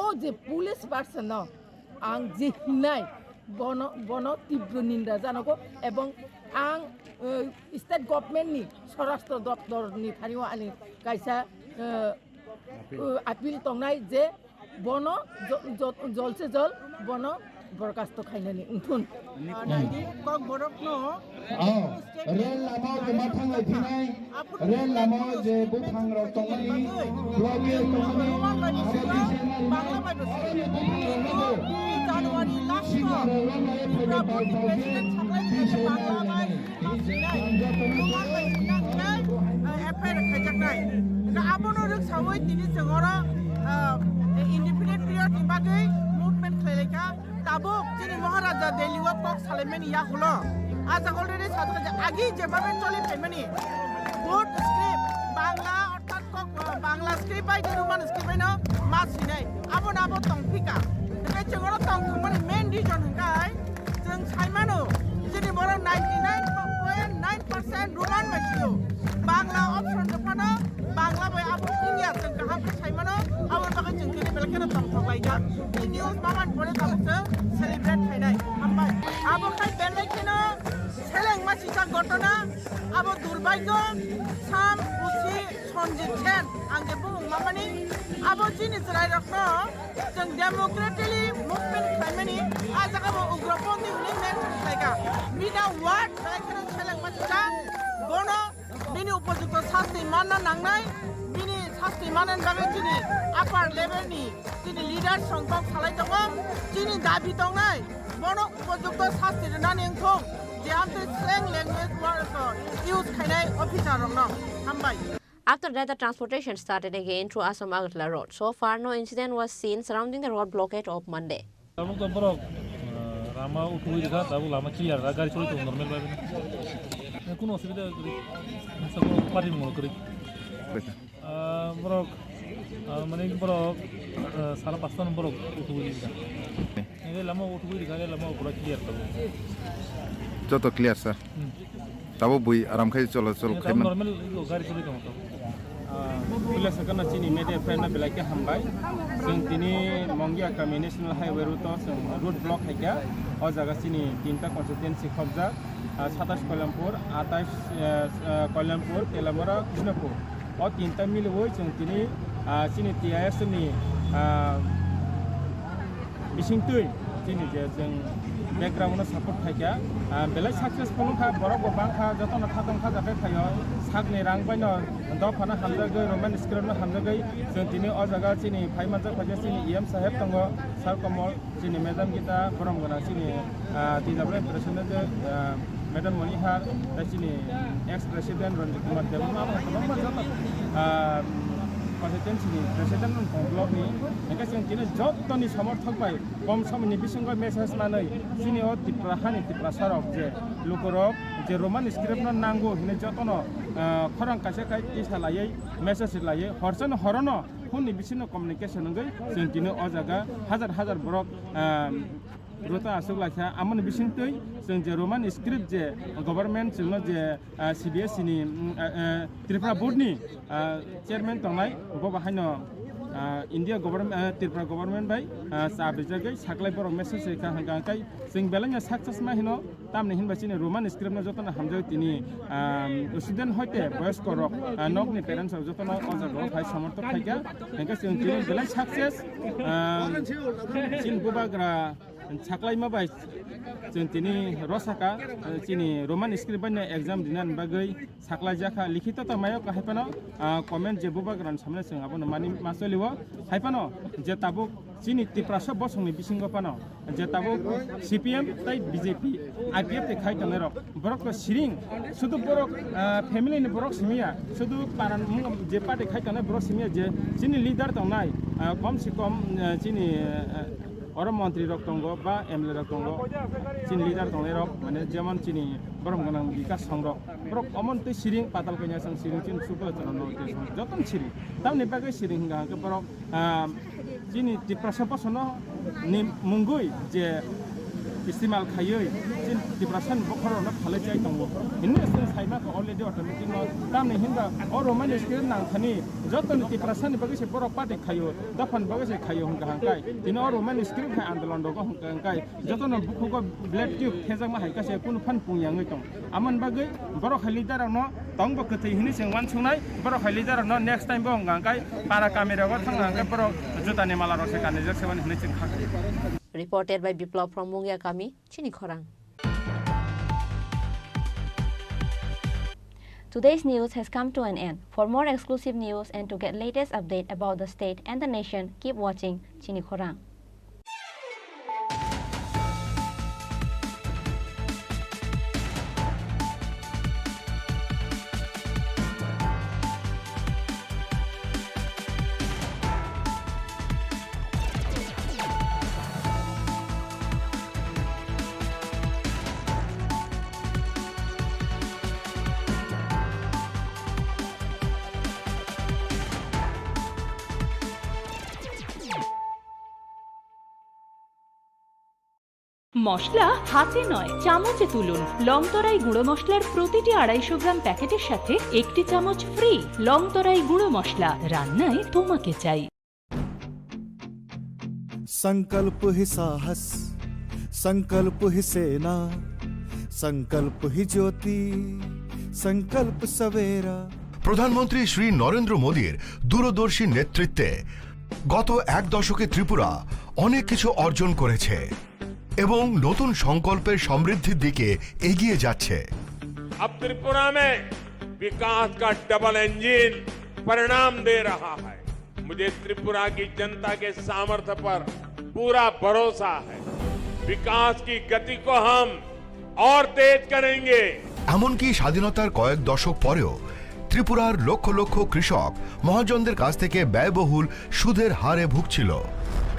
ओ जे police person न आं जे हिनाय बन तीव्र निन्दा जानांगौ एवं आं स्टेट गभर्नमेन्ट नि स्वराष्ट्र दप्तर नि थानिव आनि कायसा आपिल तंनाय जे बन जलसे जल बन बरखास्त खाइनानि उनथुन नायदि कक बरकनो रेल लामा जे माथांगाय थिनाय रेल लामा जे बुथां र तंगनि ब्लगे तंगनि बांला बायदो January last president साकलाय Bangla bye FIR खायजानाय ना आबनो रोखसावै दिनि जोंरा इंडिपेंडेंट पीरियड नि बागै मुभमेंट खायलायका ताबुक जोंनि महाराजा दिल्लीआव पक सालायमेन या हलो আজ অলরেডি সাথে আগে যেভাবে চলে ফেমানি গুড স্ক্রিপ্ট বাংলা অর্থাৎ বাংলা স্ক্রিপ্ট বাই রোমান স্ক্রিপ্ট বাই মাছ সিনাই আবো টংফিকা जोङो टंखौमोन मेन रिजन हंगाय जों साइमानो जोंनि बर' 99.9% रुमान मानसियो बांला ऑप्शन जफानो बांला बाय आबो इंडिया जों गाहाम साइमानो आबो बागै जों दिनै बेलकेनो टंथलायजा इ निउज मामान परे ताबो सेलिब्रेट थायनाय हामबाय आबो खाय बेलकेनो सेलें मासिसा घटना आबो दुर्भाग्य साम उसी सनजित सेन आंगे बुं मामानि आबो जिनिस रायरखनो जों डेमोक्रेटिकली मुभमेन्ट खालामनायनि आजागाबो उग्रपन्थी मेन थायगा बिना वार्ड बेलकेनो सेलें मासिसा बनो बिनि उपयुक्त शास्ति मानना नांनाय बिनि शास्ति मानन बागै दिनै आपार लेभेलनि दिनै लिडार संघ खालायदों दिनै दाबि दंनाय बनो उपयुक्त शास्ति होनानै ओंखौ जे आमते स्लें लैंग्वेज वर्ड यूज खायनाय अफिसार रंनो हामबाय. After that, the transportation started again through Assam Agartala Road. So far, no incident was seen surrounding the road blockade of Monday. যত ক্লিয়ার স্যার তাও বই আরাম খাই চলাচল খাই নরমাল গাড়ি চলে দङ পুলিশ সরকার চিনি মেডে ফ্রেন্ড বেলাকে হামবাই जों दिनै मंगिया कामी नेशनल हाईवे रूट जों रूट ब्लक हाइगा अ जागा चिनी तीनटा कन्स्टिट्युएन्सि खबजा 27 कल्याणपुर 28 कल्याणपुर तेलामरा कृष्णपुर अ तीनटा मिलवै जों दिनै चिनी टीआरएस नि बिसिंतै चिनी जे जों बैकग्राउंड सपोर्ट थाइका बेलाय सक्सेसफुल खा बरक बांखा जतन थादंखा जाथे थायो सागनि रां बायनो दफाना हामजागै रोमान स्क्रिप्ट हामजागै जों दिनै अ जागा चिनि फाइमाजा फाजे चिनि एम साहेब दङ सार कमल चिनि मेडाम गीता बरमगना चिनि दिजाबले प्रेसिडेन्ट मेडाम मनिहार चिनि एक्स प्रेसिडेन्ट रंजित कुमार देवमा कन्स्टिट्युएन्सिनि प्रेसिडेन्ट ब्लकनि एका जों दिनै जतनि समर्थक बाय कम समयनि बिसंग मेसेज मानै चिनि अ त्रिपुरा हानि त्रिपुरा सारक जे लुकरक जे रोमान स्क्रिप्ट नांगौ हिने जतन खरां कासेखाय इसा लायै मेसेज लायै हरसन हरन फुननि बिसिनो कम्युनिकेशन गै जों दिनै अ जागा हाजार बरक रोता आसुक लाखिया आमन बिसिंतै जों जे रोमान स्क्रिप्ट जे गभर्नमेन्ट जोंनो जे सीबीएसई नि त्रिपुरा बोर्डनि चेयरमैन तंनाय बबाहायनो इंडिया गभर्नमेंट त्रिपुरा गभर्नमेंट बाय साबिजागै साख्लाय बर मेसेज रेखा हंगांकाय जों बेलाङा सक्सेस मा हिनो तामने हिनबासिनो रोमान स्क्रिप्ट न जतन हामजो तिनि स्टुडेंट होते बयस्क रक नकनि पेरेंट्स जतन अजागो फाय समर्थक थाइगा हंगा जों तिनि बेलाय सक्सेस चिन बुबाग्रा साख्लाय मा बाय जों तिनि रसाका चिनि रोमान स्क्रिप्ट बायनो एग्जाम दिनान बागै साख्लाय जाखा लिखित त मायो हायपानो कमेन्ट जे बुबाग्रान सामने जों आबनो मानि मासलिवो हायपानो जे ताबु चिनि त्रिपुरा सब बसंनि बिसिंगो पानो जे ताबु सीपीएम ताइ बीजेपी आईपीएफ ते खाय तने रक बरक सिरिं सुदु बरक फैमिली नि बरक सिमिया सुदु पारान जे पार्टी खाय तने बरक सिमिया जे चिनि लीडर तंनाय कम से कम चिनि और मंत्री रक दंगो बा एमएलए रक दंगो चिन लीडर दंनाय रक माने जेमन चिनि बरम गनां विकास संघ बरक अमन ते सिरिं पाताल कन्या सं सिरिं चिन सुपर चलन जतन सिरिं तामनि बागै सिरिं गा के बरक चिनि त्रिपुरा सपसनो नि मुंगुइ जे इस्तेमाल खायै चिन त्रिपुरा सान बखरनो फाले जाय दंगो हिन्ने जों साइमा अलरेडी अटोमेटिक न तामनि हिनबा अ रोमान स्क्रिप्ट नांखानि जतन त्रिपुरा सान बागै से बरक पाटे खायो दफन बागै से खायो हंगा हांकाय दिन अ रोमान स्क्रिप्ट हाय आन्दोलन दग हंकाय जतन बुखुगो ब्लेड ट्यूब फेजां मा हायकासे कुनु फान पुंयाङै दं आमन बागै बरक हालिदार न तंग कथै हिनि जों वान सुनाय बरक हालिदार न नेक्स्ट टाइम बो हंगांकाय पारा कामेराव थांगांकाय बरक जुतानि माला रसे काने जक्सेवन हिनि जों खाखै. Reported by Biplov from Mungia Kami, Chini Khorang. Today's news has come to an end. For more exclusive news and to get latest update about the state and the nation, keep watching Chini Khorang. মশলা হাতে নয় চামচে তুলুন। লংতরাই গুঁড়ো মশলার প্রতিটি 250 গ্রাম প্যাকেটের সাথে 1টি চামচ ফ্রি। লংতরাই গুঁড়ো মশলা, রান্নায় তোমাকে চাই। संकल्प ही साहस, संकल्प ही सेना, संकल्प ही ज्योति, संकल्प सवेरा। প্রধানমন্ত্রী শ্রী নরেন্দ্র মোদীর দূরদর্শী নেতৃত্বে গত 1 দশকে ত্রিপুরা অনেক কিছু অর্জন করেছে এবং নতুন সংকল্পের সমৃদ্ধির দিকে এগিয়ে যাচ্ছে। अब त्रिपुरा में विकास का डबल इंजन परिणाम दे रहा है। मुझे त्रिपुरा की जनता के सामर्थ्य पर पूरा भरोसा है। विकास की गति को हम और तेज करेंगे। এমনকি স্বাধীনতার কয়েক দশক পরেও ত্রিপুরার লক্ষ লক্ষ কৃষক মহাজনদের কাছ থেকে ব্যয়বহুল সুদের হারে ভুগছিল।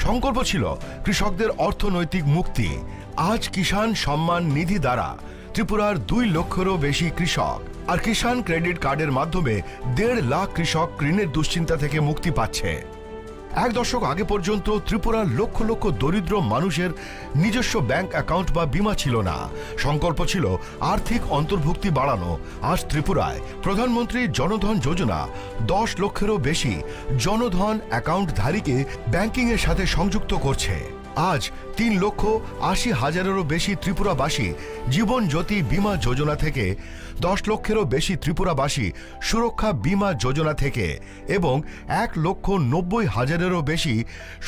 সংকল্প ছিল কৃষকদের অর্থনৈতিক মুক্তি। আজ কিষাণ সম্মান নিধি দ্বারা ত্রিপুরার 2 লক্ষেরও বেশি কৃষক আর কিষাণ ক্রেডিট কার্ডের মাধ্যমে 1.5 লাখ কৃষক ঋণের দুশ্চিন্তা থেকে মুক্তি পাচ্ছে। 1 দশক আগে পর্যন্ত ত্রিপুরার লক্ষ লক্ষ দরিদ্র মানুষের নিজস্ব ব্যাংক অ্যাকাউন্ট বা বীমা ছিল না। সংকল্প ছিল আর্থিক অন্তর্ভুক্তি বাড়ানো। আজ ত্রিপুরায় প্রধানমন্ত্রী জনধন যোজনা 10 লক্ষেরও বেশি জনধন অ্যাকাউন্টধারীকে ব্যাংকিংয়ের সাথে সংযুক্ত করছে। আজ 3,80,000-এরও বেশি ত্রিপুরাবাসী জীবন জ্যোতি বীমা যোজনা থেকে, 10 লক্ষেরও বেশি ত্রিপুরাবাসী সুরক্ষা বীমা যোজনা থেকে এবং 1,90,000-এরও বেশি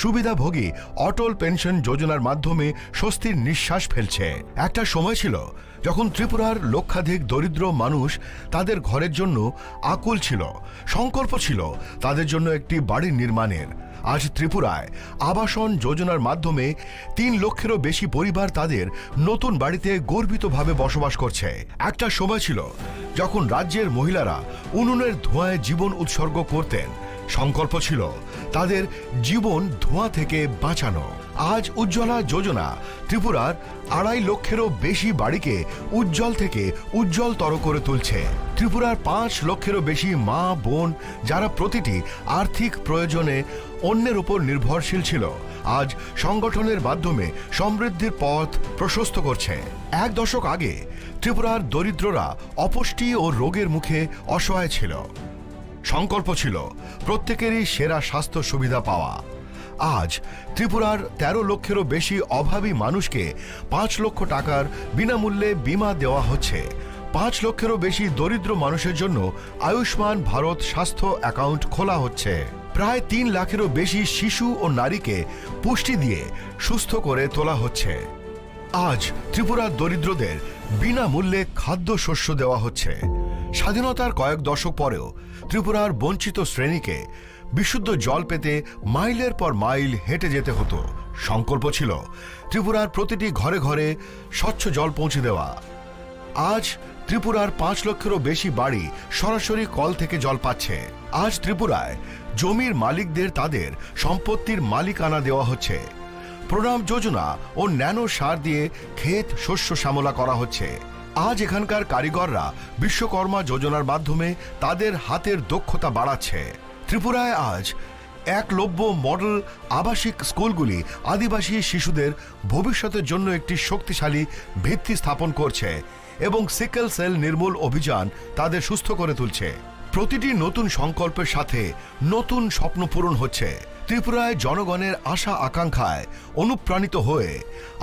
সুবিধাভোগী অটল পেনশন যোজনার মাধ্যমে স্বস্তির নিঃশ্বাস ফেলছে। একটা সময় ছিল যখন ত্রিপুরার লক্ষাধিক দরিদ্র মানুষ তাদের ঘরের জন্য আকুল ছিল। সংকল্প ছিল তাদের জন্য একটি বাড়ি নির্মাণের। আজ ত্রিপুরায় আবাসন যোজনার মাধ্যমে 3 লক্ষেরও বেশি পরিবার তাদের নতুন বাড়িতে গর্বিতভাবে বসবাস করছে। একটা সময় ছিল যখন রাজ্যের মহিলারা উনুনের ধোঁয়ায় জীবন উৎসর্গ করতেন। সংকল্প ছিল তাদের জীবন ধোঁয়া থেকে বাঁচানো। আজ উজ্জ্বলা যোজনা ত্রিপুরার 2.5 লক্ষেরও বেশি বাড়িকে উজ্জ্বল থেকে উজ্জ্বলতর করে তুলছে। ত্রিপুরার 5 লক্ষেরও বেশি মা বোন যারা প্রতিটি আর্থিক প্রয়োজনে অন্যের উপর নির্ভরশীল ছিল, আজ সংগঠনের মাধ্যমে সমৃদ্ধির পথ প্রশস্ত করছে। 1 দশক আগে ত্রিপুরার দরিদ্ররা অপুষ্টি ও রোগের মুখে অসহায় ছিল। সংকল্প ছিল প্রত্যেকেরই সেরা স্বাস্থ্য সুবিধা পাওয়া। আজ ত্রিপুরার 13 লক্ষেরও বেশি অভাবী মানুষকে 5 লক্ষ টাকার বিনামূল্যে বীমা দেওয়া হচ্ছে। 5 লক্ষেরও বেশি দরিদ্র মানুষের জন্য আয়ুষ্মান ভারত স্বাস্থ্য অ্যাকাউন্ট খোলা হচ্ছে। প্রায় 3 লাখেরও বেশি শিশু ও নারীকে পুষ্টি দিয়ে সুস্থ করে তোলা হচ্ছে। আজ ত্রিপুরার দরিদ্রদের বিনামূল্যে খাদ্যশস্য দেওয়া হচ্ছে। স্বাধীনতার কয়েক দশক পরেও ত্রিপুরার বঞ্চিত শ্রেণীকে বিশুদ্ধ জল পেতে মাইলের পর মাইল হেঁটে যেতে হতো। সংকল্প ছিল ত্রিপুরার প্রতিটি ঘরে ঘরে স্বচ্ছ জল পৌঁছে দেওয়া। আজ ত্রিপুরার 5 লক্ষেরও বেশি বাড়ি সরাসরি কল থেকে জল পাচ্ছে। আজ ত্রিপুরায় জমির মালিকদের তাদের সম্পত্তির মালিকানা দেওয়া হচ্ছে। প্রণাম যোজনা ও ন্যানো সার দিয়ে ক্ষেত শস্য শ্যামলা করা হচ্ছে। আজ এখানকার কারিগররা বিশ্বকর্মা যোজনার মাধ্যমে তাদের হাতের দক্ষতা বাড়াচ্ছে। ত্রিপুরায় আজ একলব্য মডেল আবাসিক স্কুলগুলি আদিবাসী শিশুদের ভবিষ্যতের জন্য একটি শক্তিশালী ভিত্তি স্থাপন করছে এবং সিকেল সেল নির্মূল অভিযান তাদের সুস্থ করে তুলছে। প্রতিটি নতুন সংকল্পের সাথে নতুন স্বপ্ন পূরণ হচ্ছে। ত্রিপুরায় জনগণের আশা আকাঙ্ক্ষায় অনুপ্রাণিত হয়ে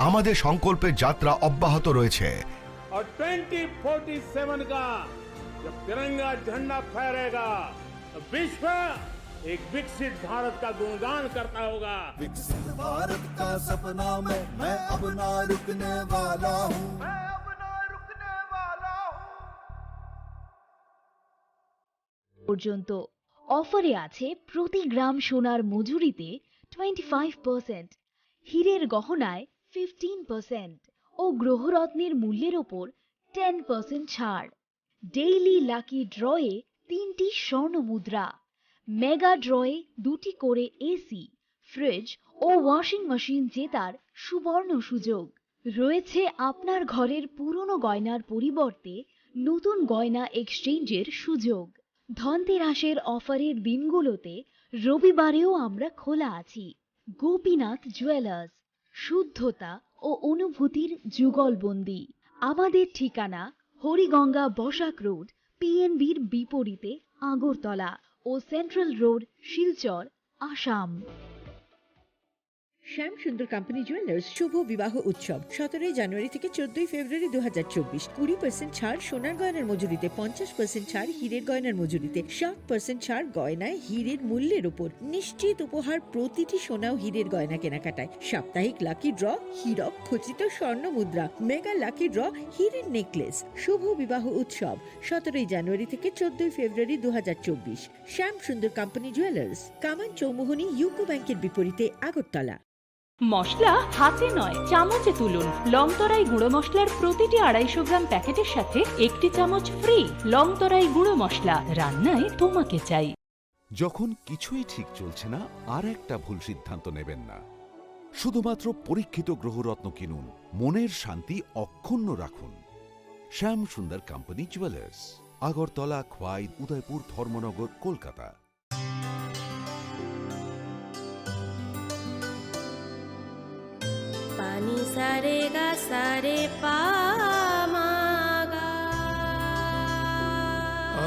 আমাদের সংকল্পের যাত্রা অব্যাহত রয়েছে। और 2047 का जब तिरंगा झंडा फहरेगा तो विश्व एक विकसित भारत का गुणगान करता होगा। विकसित भारत का सपना में मैं अब ना रुकने वाला हूँ। পর্যন্ত অফারে আছে প্রতি গ্রাম সোনার মজুরিতে 25%, হীরের গহনায় 15% ও গ্রহরত্নের মূল্যের ওপর 10% ছাড়। ডেইলি লাকি ড্রয়ে 3টি স্বর্ণ মুদ্রা, মেগা ড্রয়ে 2টি করে এসি, ফ্রিজ ও ওয়াশিং মেশিন জেতার সুবর্ণ সুযোগ রয়েছে। আপনার ঘরের পুরনো গয়নার পরিবর্তে নতুন গয়না এক্সচেঞ্জের সুযোগ। ধনতেরাসের অফারের দিনগুলোতে রবিবারেও আমরা খোলা আছি। গোপীনাথ জুয়েলার্স, শুদ্ধতা ও ও অনুভূতির যুগলবন্দি। আমাদের ঠিকানা হরিগঙ্গা বসাক রোড, পিএনবির বিপরীতে, আগরতলা ও সেন্ট্রাল রোড, শিলচর, আসাম। শ্যাম সুন্দর কোম্পানি জুয়েলার্স শুভ বিবাহ উৎসব 17 জানুয়ারি থেকে 14 ফেব্রুয়ারি 2024। 20% ছাড় সোনার গয়নার মজুরিতে, 50% ছাড় হীরের গয়নার মজুরিতে, 60% ছাড় গয়নায় হীরের মূল্যের উপর, নিশ্চিত উপহার প্রতিটি সোনা ও হীরের গয়না কেনাকাটায়, সাপ্তাহিক লাকি ড্র, হীরক খচিত স্বর্ণ মুদ্রা, মেগা লাকি ড্র, হীরের নেকলেস। শুভ বিবাহ উৎসব 17 জানুয়ারি থেকে 14 ফেব্রুয়ারি 2024। শ্যাম সুন্দর কোম্পানি জুয়েলার্স, কামান চৌমুহনী ইউকো ব্যাংকের বিপরীতে, আগরতলা। মশলা হাতে নয় চামচে তুলুন। লংতরাই গুঁড়ো মশলার প্রতিটি 250 গ্রাম প্যাকেটের সাথে 1টি চামচ ফ্রি। লংতরাই গুঁড়ো মশলা, রান্নায় তোমাকে চাই। যখন কিছুই ঠিক চলছে না, আর একটা ভুল সিদ্ধান্ত নেবেন না। শুধুমাত্র পরীক্ষিত গ্রহরত্ন কিনুন, মনের শান্তি অক্ষুণ্ণ রাখুন। শ্যাম সুন্দর কোম্পানি জুয়েলার্স, আগরতলা, খোয়াই, উদয়পুর, ধর্মনগর, কলকাতা। पानी सारे गा सारे